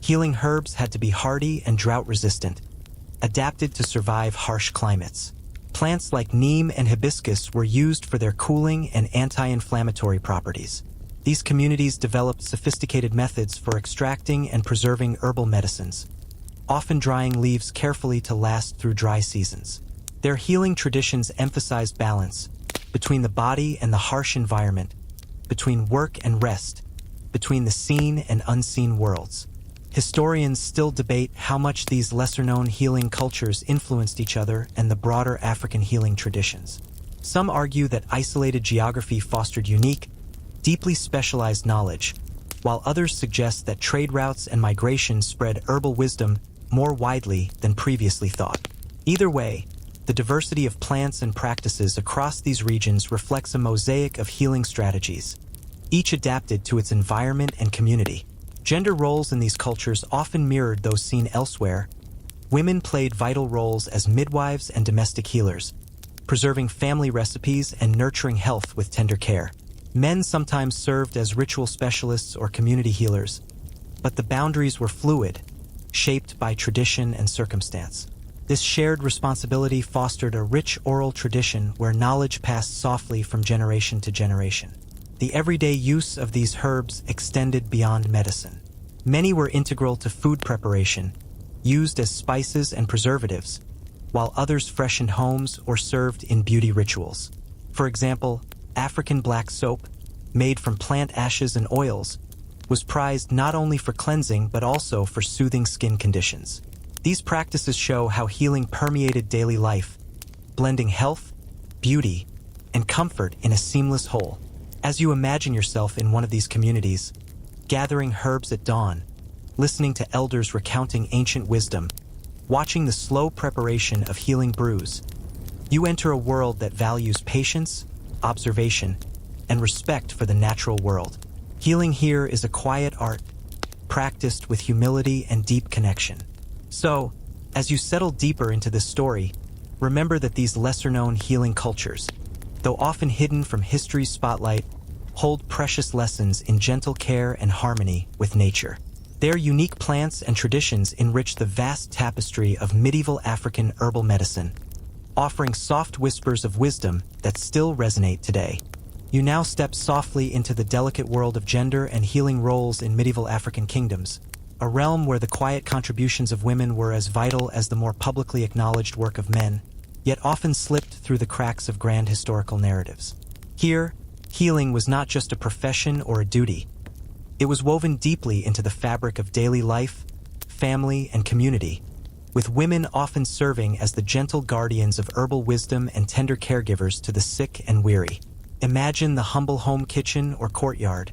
healing herbs had to be hardy and drought-resistant, adapted to survive harsh climates. Plants like neem and hibiscus were used for their cooling and anti-inflammatory properties. These communities developed sophisticated methods for extracting and preserving herbal medicines, often drying leaves carefully to last through dry seasons. Their healing traditions emphasized balance between the body and the harsh environment, between work and rest, between the seen and unseen worlds. Historians still debate how much these lesser-known healing cultures influenced each other and the broader African healing traditions. Some argue that isolated geography fostered unique, deeply specialized knowledge, while others suggest that trade routes and migration spread herbal wisdom more widely than previously thought. Either way, the diversity of plants and practices across these regions reflects a mosaic of healing strategies, each adapted to its environment and community. Gender roles in these cultures often mirrored those seen elsewhere. Women played vital roles as midwives and domestic healers, preserving family recipes and nurturing health with tender care. Men sometimes served as ritual specialists or community healers, but the boundaries were fluid, shaped by tradition and circumstance. This shared responsibility fostered a rich oral tradition where knowledge passed softly from generation to generation. The everyday use of these herbs extended beyond medicine. Many were integral to food preparation, used as spices and preservatives, while others freshened homes or served in beauty rituals. For example, African black soap, made from plant ashes and oils, was prized not only for cleansing but also for soothing skin conditions. These practices show how healing permeated daily life, blending health, beauty, and comfort in a seamless whole. As you imagine yourself in one of these communities, gathering herbs at dawn, listening to elders recounting ancient wisdom, watching the slow preparation of healing brews, you enter a world that values patience, observation, and respect for the natural world. Healing here is a quiet art, practiced with humility and deep connection. So, as you settle deeper into this story, remember that these lesser-known healing cultures, though often hidden from history's spotlight, hold precious lessons in gentle care and harmony with nature. Their unique plants and traditions enrich the vast tapestry of medieval African herbal medicine, offering soft whispers of wisdom that still resonate today. You now step softly into the delicate world of gender and healing roles in medieval African kingdoms, a realm where the quiet contributions of women were as vital as the more publicly acknowledged work of men, yet often slipped through the cracks of grand historical narratives. Here, healing was not just a profession or a duty. It was woven deeply into the fabric of daily life, family, and community, with women often serving as the gentle guardians of herbal wisdom and tender caregivers to the sick and weary. Imagine the humble home kitchen or courtyard,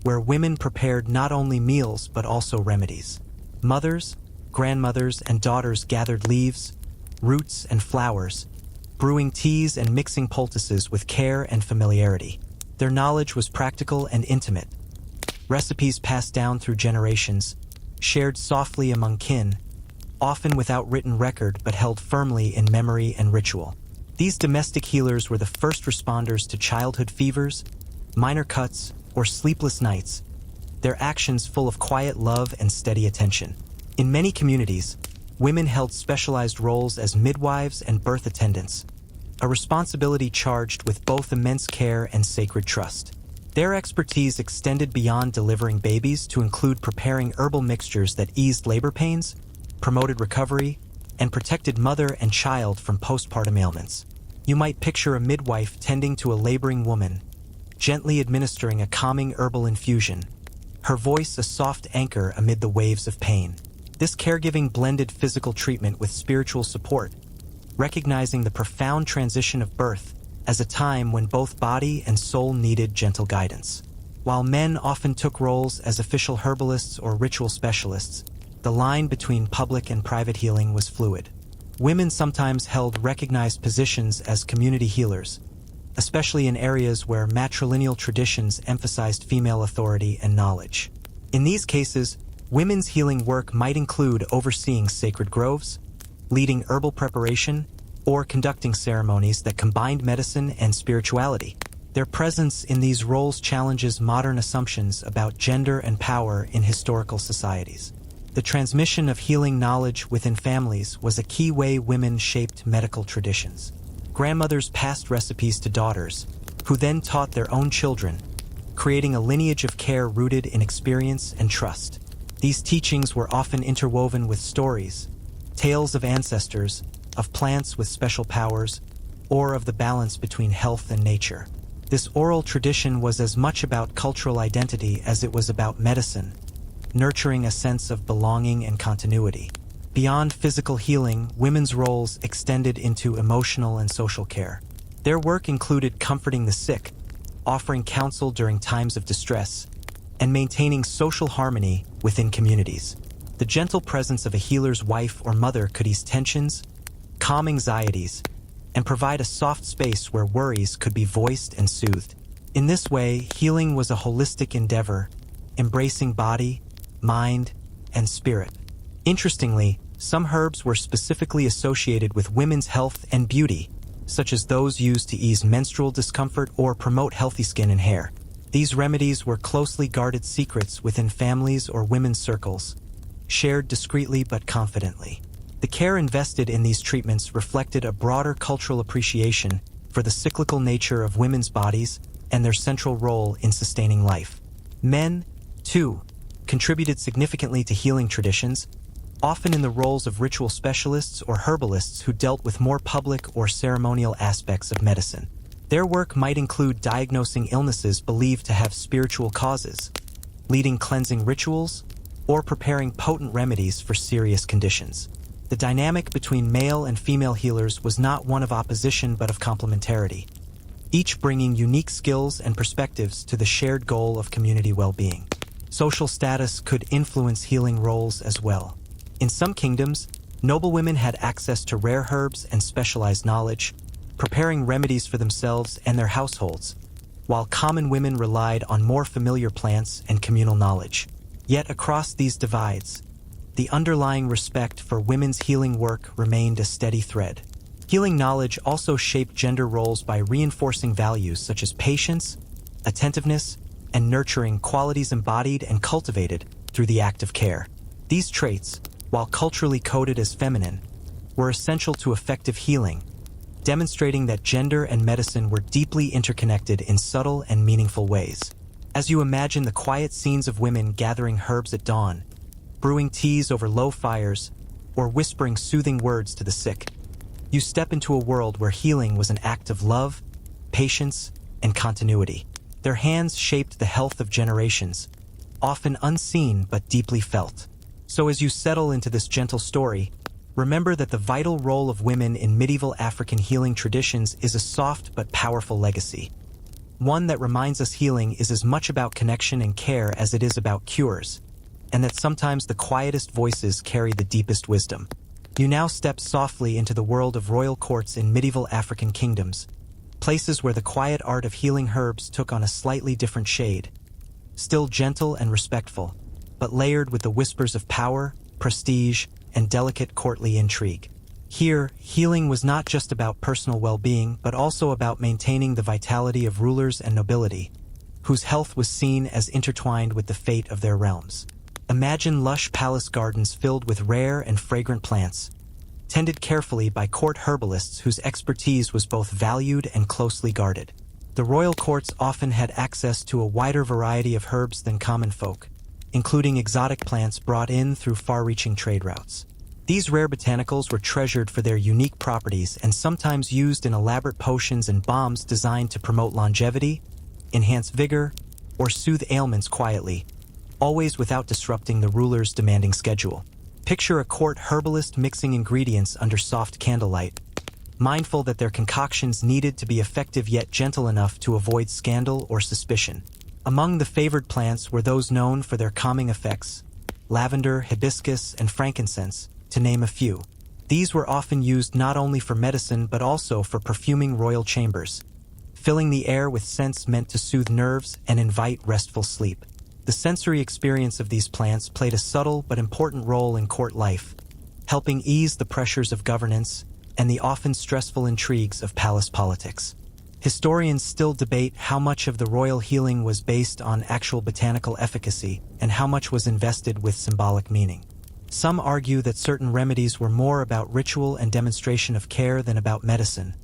where women prepared not only meals but also remedies. Mothers, grandmothers, and daughters gathered leaves, roots, and flowers, brewing teas and mixing poultices with care and familiarity. Their knowledge was practical and intimate. Recipes passed down through generations, shared softly among kin, often without written record but held firmly in memory and ritual. These domestic healers were the first responders to childhood fevers, minor cuts, or sleepless nights, their actions full of quiet love and steady attention. In many communities, women held specialized roles as midwives and birth attendants, a responsibility charged with both immense care and sacred trust. Their expertise extended beyond delivering babies to include preparing herbal mixtures that eased labor pains, promoted recovery, and protected mother and child from postpartum ailments. You might picture a midwife tending to a laboring woman, gently administering a calming herbal infusion, her voice a soft anchor amid the waves of pain. This caregiving blended physical treatment with spiritual support, recognizing the profound transition of birth as a time when both body and soul needed gentle guidance. While men often took roles as official herbalists or ritual specialists, the line between public and private healing was fluid. Women sometimes held recognized positions as community healers, especially in areas where matrilineal traditions emphasized female authority and knowledge. In these cases, women's healing work might include overseeing sacred groves, leading herbal preparation, or conducting ceremonies that combined medicine and spirituality. Their presence in these roles challenges modern assumptions about gender and power in historical societies. The transmission of healing knowledge within families was a key way women shaped medical traditions. Grandmothers passed recipes to daughters, who then taught their own children, creating a lineage of care rooted in experience and trust. These teachings were often interwoven with stories, tales of ancestors, of plants with special powers, or of the balance between health and nature. This oral tradition was as much about cultural identity as it was about medicine, nurturing a sense of belonging and continuity. Beyond physical healing, women's roles extended into emotional and social care. Their work included comforting the sick, offering counsel during times of distress, and maintaining social harmony within communities. The gentle presence of a healer's wife or mother could ease tensions, calm anxieties, and provide a soft space where worries could be voiced and soothed. In this way, healing was a holistic endeavor, embracing body, mind, and spirit. Interestingly, some herbs were specifically associated with women's health and beauty, such as those used to ease menstrual discomfort or promote healthy skin and hair. These remedies were closely guarded secrets within families or women's circles, shared discreetly but confidently. The care invested in these treatments reflected a broader cultural appreciation for the cyclical nature of women's bodies and their central role in sustaining life. Men, too, contributed significantly to healing traditions, often in the roles of ritual specialists or herbalists who dealt with more public or ceremonial aspects of medicine. Their work might include diagnosing illnesses believed to have spiritual causes, leading cleansing rituals, or preparing potent remedies for serious conditions. The dynamic between male and female healers was not one of opposition but of complementarity, each bringing unique skills and perspectives to the shared goal of community well-being. Social status could influence healing roles as well. In some kingdoms, noblewomen had access to rare herbs and specialized knowledge, preparing remedies for themselves and their households, while common women relied on more familiar plants and communal knowledge. Yet across these divides, the underlying respect for women's healing work remained a steady thread. Healing knowledge also shaped gender roles by reinforcing values such as patience, attentiveness, and nurturing, qualities embodied and cultivated through the act of care. These traits, while culturally coded as feminine, were essential to effective healing, demonstrating that gender and medicine were deeply interconnected in subtle and meaningful ways. As you imagine the quiet scenes of women gathering herbs at dawn, brewing teas over low fires, or whispering soothing words to the sick, you step into a world where healing was an act of love, patience, and continuity. Their hands shaped the health of generations, often unseen but deeply felt. So as you settle into this gentle story, remember that the vital role of women in medieval African healing traditions is a soft but powerful legacy. One that reminds us healing is as much about connection and care as it is about cures, and that sometimes the quietest voices carry the deepest wisdom. You now step softly into the world of royal courts in medieval African kingdoms, places where the quiet art of healing herbs took on a slightly different shade, still gentle and respectful, but layered with the whispers of power, prestige, and delicate courtly intrigue. Here, healing was not just about personal well-being, but also about maintaining the vitality of rulers and nobility, whose health was seen as intertwined with the fate of their realms. Imagine lush palace gardens filled with rare and fragrant plants, tended carefully by court herbalists whose expertise was both valued and closely guarded. The royal courts often had access to a wider variety of herbs than common folk, including exotic plants brought in through far-reaching trade routes. These rare botanicals were treasured for their unique properties and sometimes used in elaborate potions and balms designed to promote longevity, enhance vigor, or soothe ailments quietly, always without disrupting the ruler's demanding schedule. Picture a court herbalist mixing ingredients under soft candlelight, mindful that their concoctions needed to be effective yet gentle enough to avoid scandal or suspicion. Among the favored plants were those known for their calming effects: lavender, hibiscus, and frankincense, to name a few. These were often used not only for medicine but also for perfuming royal chambers, filling the air with scents meant to soothe nerves and invite restful sleep. The sensory experience of these plants played a subtle but important role in court life, helping ease the pressures of governance and the often stressful intrigues of palace politics. Historians still debate how much of the royal healing was based on actual botanical efficacy and how much was invested with symbolic meaning. Some argue that certain remedies were more about ritual and demonstration of care than about medicine,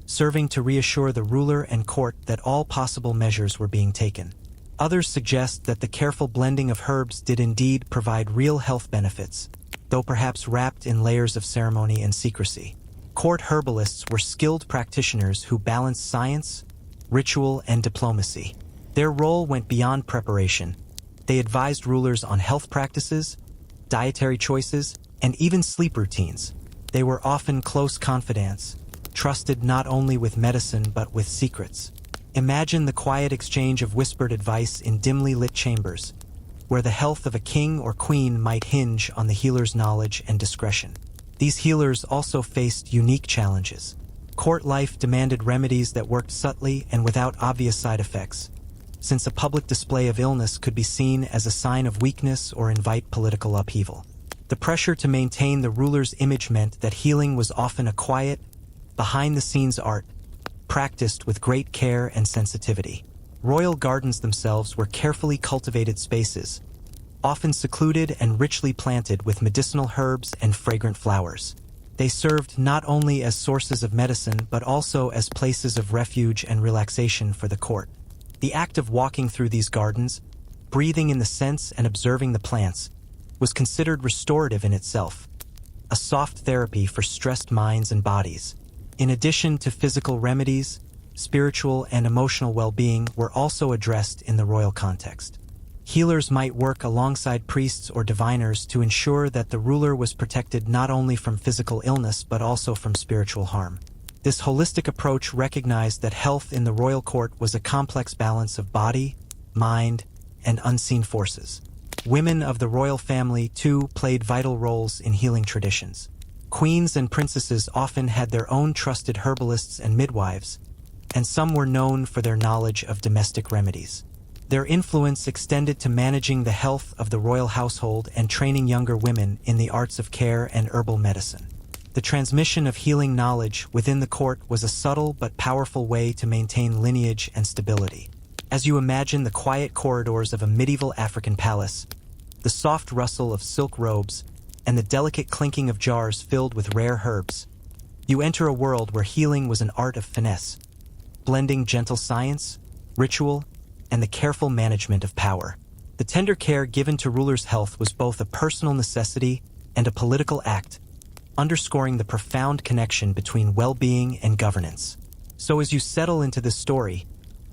serving to reassure the ruler and court that all possible measures were being taken. Others suggest that the careful blending of herbs did indeed provide real health benefits, though perhaps wrapped in layers of ceremony and secrecy. Court herbalists were skilled practitioners who balanced science, ritual, and diplomacy. Their role went beyond preparation. They advised rulers on health practices, dietary choices, and even sleep routines. They were often close confidants, trusted not only with medicine but with secrets. Imagine the quiet exchange of whispered advice in dimly lit chambers, where the health of a king or queen might hinge on the healer's knowledge and discretion. These healers also faced unique challenges. Court life demanded remedies that worked subtly and without obvious side effects, since a public display of illness could be seen as a sign of weakness or invite political upheaval. The pressure to maintain the ruler's image meant that healing was often a quiet, behind-the-scenes art, practiced with great care and sensitivity. Royal gardens themselves were carefully cultivated spaces, often secluded and richly planted with medicinal herbs and fragrant flowers. They served not only as sources of medicine but also as places of refuge and relaxation for the court. The act of walking through these gardens, breathing in the scents and observing the plants, was considered restorative in itself, a soft therapy for stressed minds and bodies. In addition to physical remedies, spiritual and emotional well-being were also addressed in the royal context. Healers might work alongside priests or diviners to ensure that the ruler was protected not only from physical illness but also from spiritual harm. This holistic approach recognized that health in the royal court was a complex balance of body, mind, and unseen forces. Women of the royal family, too, played vital roles in healing traditions. Queens and princesses often had their own trusted herbalists and midwives, and some were known for their knowledge of domestic remedies. Their influence extended to managing the health of the royal household and training younger women in the arts of care and herbal medicine. The transmission of healing knowledge within the court was a subtle but powerful way to maintain lineage and stability. As you imagine the quiet corridors of a medieval African palace, the soft rustle of silk robes, and the delicate clinking of jars filled with rare herbs, you enter a world where healing was an art of finesse, blending gentle science, ritual, and the careful management of power. The tender care given to rulers' health was both a personal necessity and a political act, underscoring the profound connection between well-being and governance. So as you settle into this story,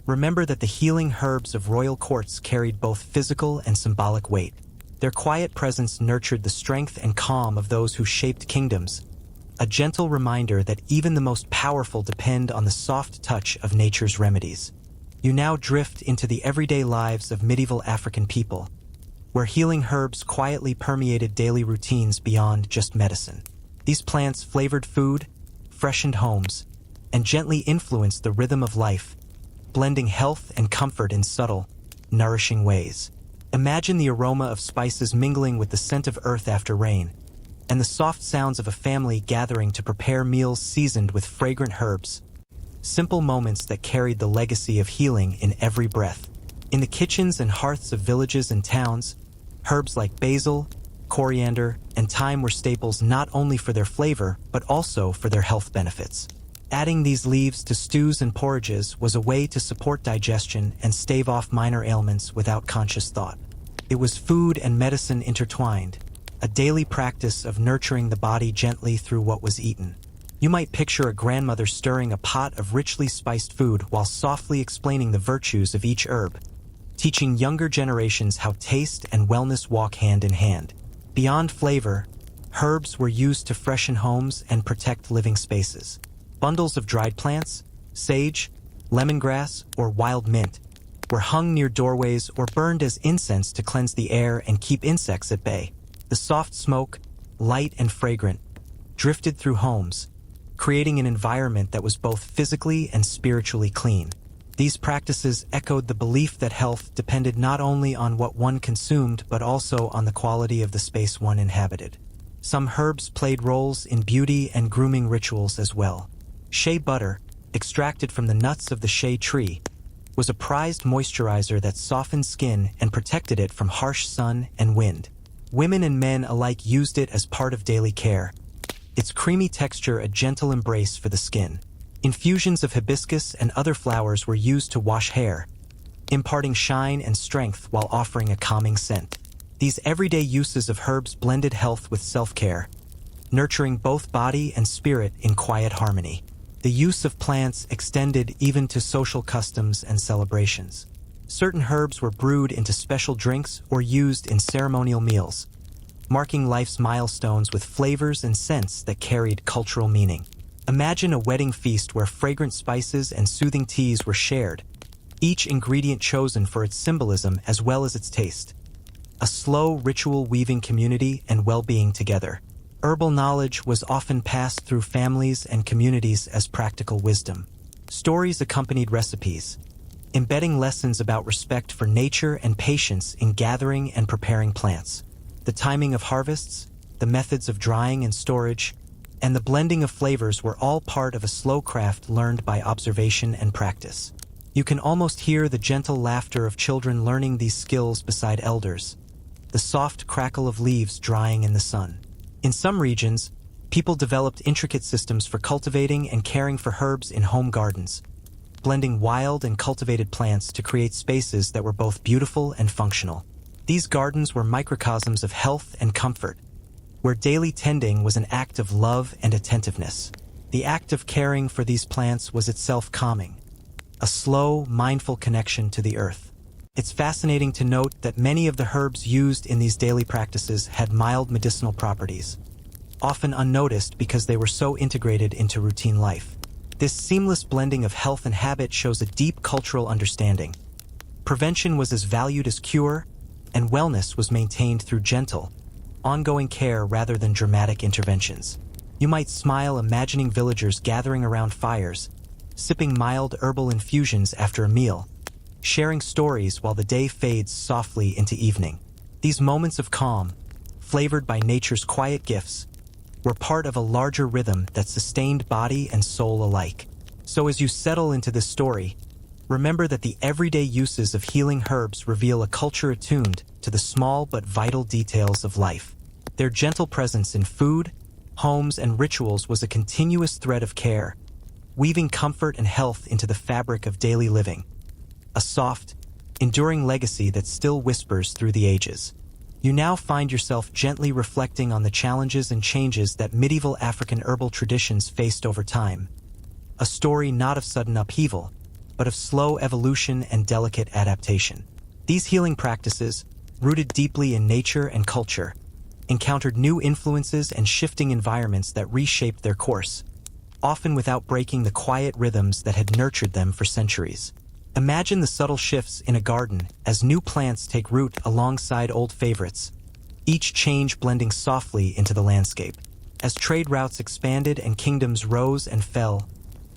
remember that the healing herbs of royal courts carried both physical and symbolic weight. Their quiet presence nurtured the strength and calm of those who shaped kingdoms, a gentle reminder that even the most powerful depend on the soft touch of nature's remedies. You now drift into the everyday lives of medieval African people, where healing herbs quietly permeated daily routines beyond just medicine. These plants flavored food, freshened homes, and gently influenced the rhythm of life, blending health and comfort in subtle, nourishing ways. Imagine the aroma of spices mingling with the scent of earth after rain, and the soft sounds of a family gathering to prepare meals seasoned with fragrant herbs. Simple moments that carried the legacy of healing in every breath. In the kitchens and hearths of villages and towns, herbs like basil, coriander, and thyme were staples not only for their flavor but also for their health benefits. Adding these leaves to stews and porridges was a way to support digestion and stave off minor ailments without conscious thought. It was food and medicine intertwined, a daily practice of nurturing the body gently through what was eaten. You might picture a grandmother stirring a pot of richly spiced food while softly explaining the virtues of each herb, teaching younger generations how taste and wellness walk hand in hand. Beyond flavor, herbs were used to freshen homes and protect living spaces. Bundles of dried plants, sage, lemongrass, or wild mint, were hung near doorways or burned as incense to cleanse the air and keep insects at bay. The soft smoke, light and fragrant, drifted through homes, creating an environment that was both physically and spiritually clean. These practices echoed the belief that health depended not only on what one consumed but also on the quality of the space one inhabited. Some herbs played roles in beauty and grooming rituals as well. Shea butter, extracted from the nuts of the shea tree, was a prized moisturizer that softened skin and protected it from harsh sun and wind. Women and men alike used it as part of daily care, its creamy texture a gentle embrace for the skin. Infusions of hibiscus and other flowers were used to wash hair, imparting shine and strength while offering a calming scent. These everyday uses of herbs blended health with self-care, nurturing both body and spirit in quiet harmony. The use of plants extended even to social customs and celebrations. Certain herbs were brewed into special drinks or used in ceremonial meals, marking life's milestones with flavors and scents that carried cultural meaning. Imagine a wedding feast where fragrant spices and soothing teas were shared, each ingredient chosen for its symbolism as well as its taste. A slow ritual weaving community and well-being together. Herbal knowledge was often passed through families and communities as practical wisdom. Stories accompanied recipes, embedding lessons about respect for nature and patience in gathering and preparing plants. The timing of harvests, the methods of drying and storage, and the blending of flavors were all part of a slow craft learned by observation and practice. You can almost hear the gentle laughter of children learning these skills beside elders, the soft crackle of leaves drying in the sun. In some regions, people developed intricate systems for cultivating and caring for herbs in home gardens, blending wild and cultivated plants to create spaces that were both beautiful and functional. These gardens were microcosms of health and comfort, where daily tending was an act of love and attentiveness. The act of caring for these plants was itself calming, a slow, mindful connection to the earth. It's fascinating to note that many of the herbs used in these daily practices had mild medicinal properties, often unnoticed because they were so integrated into routine life. This seamless blending of health and habit shows a deep cultural understanding. Prevention was as valued as cure, and wellness was maintained through gentle, ongoing care rather than dramatic interventions. You might smile imagining villagers gathering around fires, sipping mild herbal infusions after a meal, sharing stories while the day fades softly into evening. These moments of calm, flavored by nature's quiet gifts, were part of a larger rhythm that sustained body and soul alike. So as you settle into this story, remember that the everyday uses of healing herbs reveal a culture attuned to the small but vital details of life. Their gentle presence in food, homes, and rituals was a continuous thread of care, weaving comfort and health into the fabric of daily living. A soft, enduring legacy that still whispers through the ages. You now find yourself gently reflecting on the challenges and changes that medieval African herbal traditions faced over time. A story not of sudden upheaval, but of slow evolution and delicate adaptation. These healing practices, rooted deeply in nature and culture, encountered new influences and shifting environments that reshaped their course, often without breaking the quiet rhythms that had nurtured them for centuries. Imagine the subtle shifts in a garden as new plants take root alongside old favorites, each change blending softly into the landscape. As trade routes expanded and kingdoms rose and fell,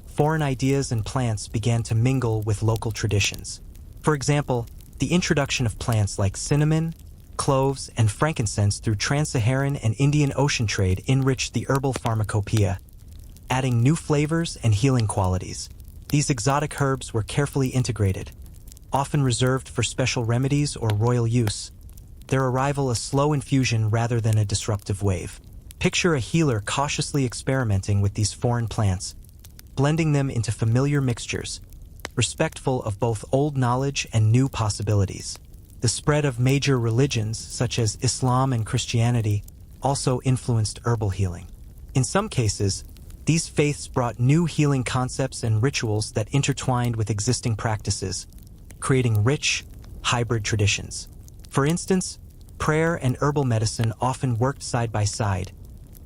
foreign ideas and plants began to mingle with local traditions. For example, the introduction of plants like cinnamon, cloves, and frankincense through trans-Saharan and Indian Ocean trade enriched the herbal pharmacopoeia, adding new flavors and healing qualities. These exotic herbs were carefully integrated, often reserved for special remedies or royal use, their arrival a slow infusion rather than a disruptive wave. Picture a healer cautiously experimenting with these foreign plants, blending them into familiar mixtures, respectful of both old knowledge and new possibilities. The spread of major religions, such as Islam and Christianity, also influenced herbal healing. In some cases, these faiths brought new healing concepts and rituals that intertwined with existing practices, creating rich, hybrid traditions. For instance, prayer and herbal medicine often worked side by side,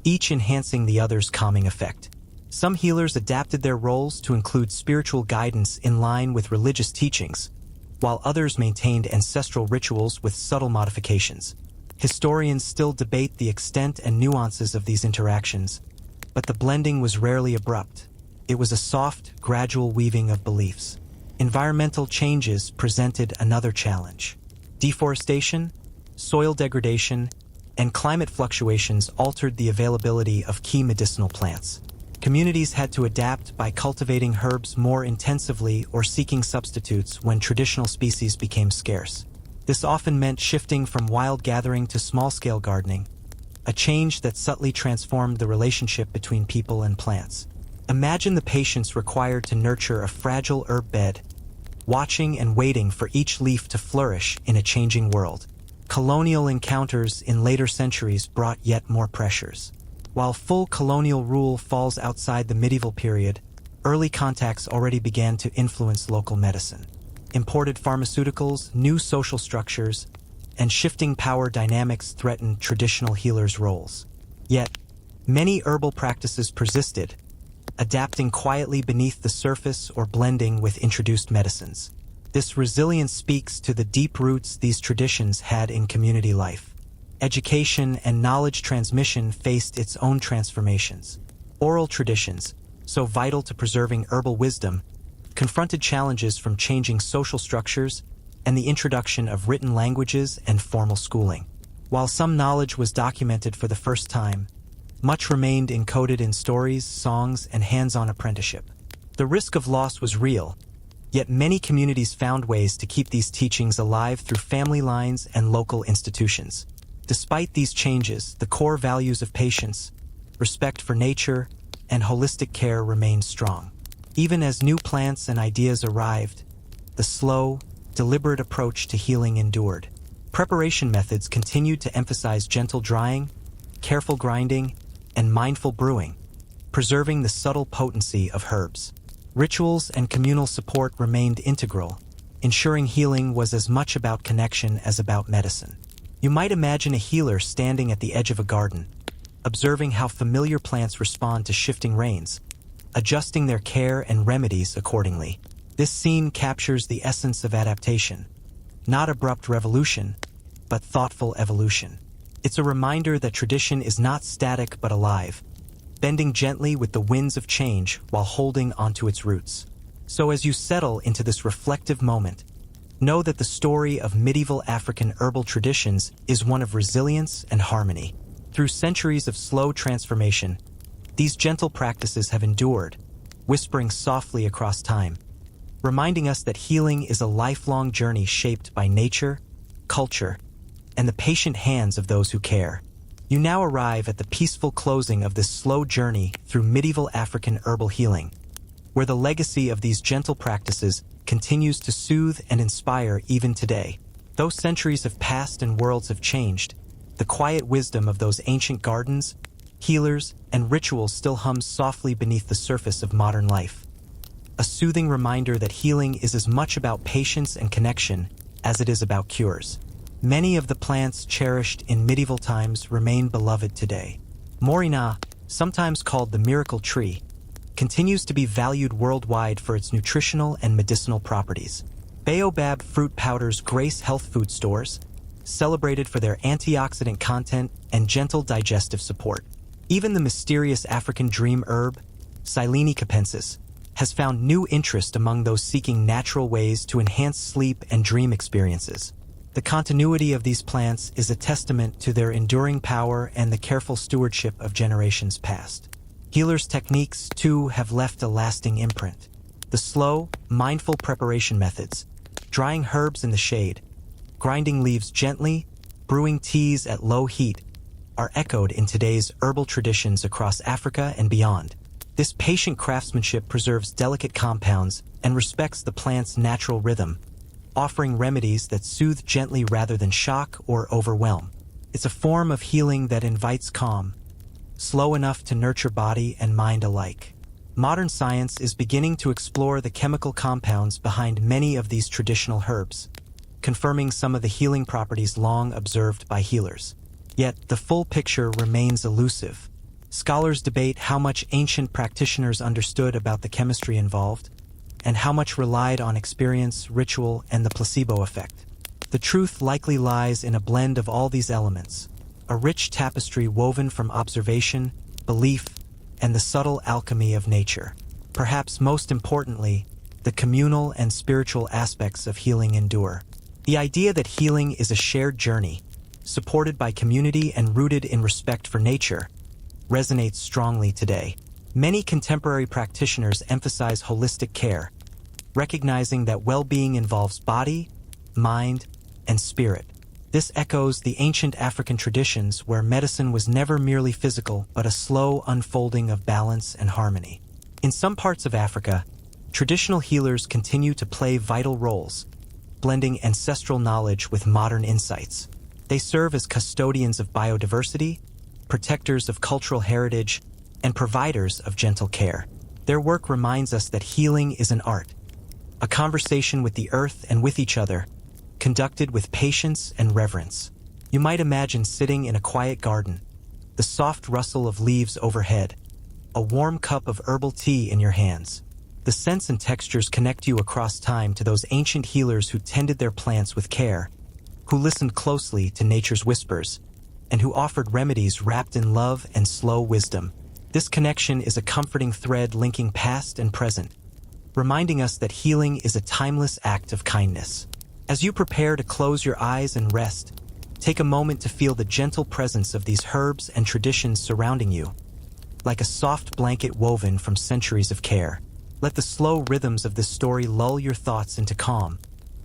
each enhancing the other's calming effect. Some healers adapted their roles to include spiritual guidance in line with religious teachings, while others maintained ancestral rituals with subtle modifications. Historians still debate the extent and nuances of these interactions, but the blending was rarely abrupt. It was a soft, gradual weaving of beliefs. Environmental changes presented another challenge. Deforestation, soil degradation, and climate fluctuations altered the availability of key medicinal plants. Communities had to adapt by cultivating herbs more intensively or seeking substitutes when traditional species became scarce. This often meant shifting from wild gathering to small-scale gardening, a change that subtly transformed the relationship between people and plants. Imagine the patience required to nurture a fragile herb bed, watching and waiting for each leaf to flourish in a changing world. Colonial encounters in later centuries brought yet more pressures. While full colonial rule falls outside the medieval period, early contacts already began to influence local medicine. Imported pharmaceuticals, new social structures, and shifting power dynamics threatened traditional healers' roles. Yet, many herbal practices persisted, adapting quietly beneath the surface or blending with introduced medicines. This resilience speaks to the deep roots these traditions had in community life. Education and knowledge transmission faced its own transformations. Oral traditions, so vital to preserving herbal wisdom, confronted challenges from changing social structures and the introduction of written languages and formal schooling. While some knowledge was documented for the first time, much remained encoded in stories, songs, and hands-on apprenticeship. The risk of loss was real, yet many communities found ways to keep these teachings alive through family lines and local institutions. Despite these changes, the core values of patience, respect for nature, and holistic care remained strong. Even as new plants and ideas arrived, the slow, deliberate approach to healing endured. Preparation methods continued to emphasize gentle drying, careful grinding, and mindful brewing, preserving the subtle potency of herbs. Rituals and communal support remained integral, ensuring healing was as much about connection as about medicine. You might imagine a healer standing at the edge of a garden, observing how familiar plants respond to shifting rains, adjusting their care and remedies accordingly. This scene captures the essence of adaptation, not abrupt revolution, but thoughtful evolution. It's a reminder that tradition is not static but alive, bending gently with the winds of change while holding onto its roots. So as you settle into this reflective moment, know that the story of medieval African herbal traditions is one of resilience and harmony. Through centuries of slow transformation, these gentle practices have endured, whispering softly across time, reminding us that healing is a lifelong journey shaped by nature, culture, and the patient hands of those who care. You now arrive at the peaceful closing of this slow journey through medieval African herbal healing, where the legacy of these gentle practices continues to soothe and inspire even today. Though centuries have passed and worlds have changed, the quiet wisdom of those ancient gardens, healers, and rituals still hums softly beneath the surface of modern life. A soothing reminder that healing is as much about patience and connection as it is about cures. Many of the plants cherished in medieval times remain beloved today. Moringa, sometimes called the miracle tree, continues to be valued worldwide for its nutritional and medicinal properties. Baobab fruit powders grace health food stores, celebrated for their antioxidant content and gentle digestive support. Even the mysterious African dream herb, Silene capensis, has found new interest among those seeking natural ways to enhance sleep and dream experiences. The continuity of these plants is a testament to their enduring power and the careful stewardship of generations past. Healers' techniques, too, have left a lasting imprint. The slow, mindful preparation methods, drying herbs in the shade, grinding leaves gently, brewing teas at low heat, are echoed in today's herbal traditions across Africa and beyond. This patient craftsmanship preserves delicate compounds and respects the plant's natural rhythm, offering remedies that soothe gently rather than shock or overwhelm. It's a form of healing that invites calm, slow enough to nurture body and mind alike. Modern science is beginning to explore the chemical compounds behind many of these traditional herbs, confirming some of the healing properties long observed by healers. Yet, the full picture remains elusive. Scholars debate how much ancient practitioners understood about the chemistry involved, and how much relied on experience, ritual, and the placebo effect. The truth likely lies in a blend of all these elements, a rich tapestry woven from observation, belief, and the subtle alchemy of nature. Perhaps most importantly, the communal and spiritual aspects of healing endure. The idea that healing is a shared journey, supported by community and rooted in respect for nature, resonates strongly today. Many contemporary practitioners emphasize holistic care, recognizing that well-being involves body, mind, and spirit. This echoes the ancient African traditions where medicine was never merely physical but a slow unfolding of balance and harmony. In some parts of Africa, traditional healers continue to play vital roles, blending ancestral knowledge with modern insights. They serve as custodians of biodiversity, protectors of cultural heritage, and providers of gentle care. Their work reminds us that healing is an art, a conversation with the earth and with each other, conducted with patience and reverence. You might imagine sitting in a quiet garden, the soft rustle of leaves overhead, a warm cup of herbal tea in your hands. The scents and textures connect you across time to those ancient healers who tended their plants with care, who listened closely to nature's whispers, and who offered remedies wrapped in love and slow wisdom. This connection is a comforting thread linking past and present, reminding us that healing is a timeless act of kindness. As you prepare to close your eyes and rest, take a moment to feel the gentle presence of these herbs and traditions surrounding you. Like a soft blanket woven from centuries of care, let the slow rhythms of this story lull your thoughts into calm,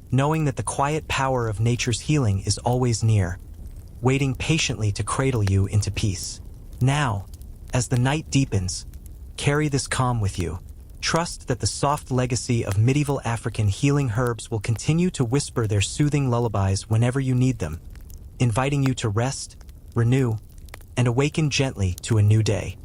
knowing that the quiet power of nature's healing is always near, waiting patiently to cradle you into peace. Now, as the night deepens, carry this calm with you. Trust that the soft legacy of medieval African healing herbs will continue to whisper their soothing lullabies whenever you need them, inviting you to rest, renew, and awaken gently to a new day.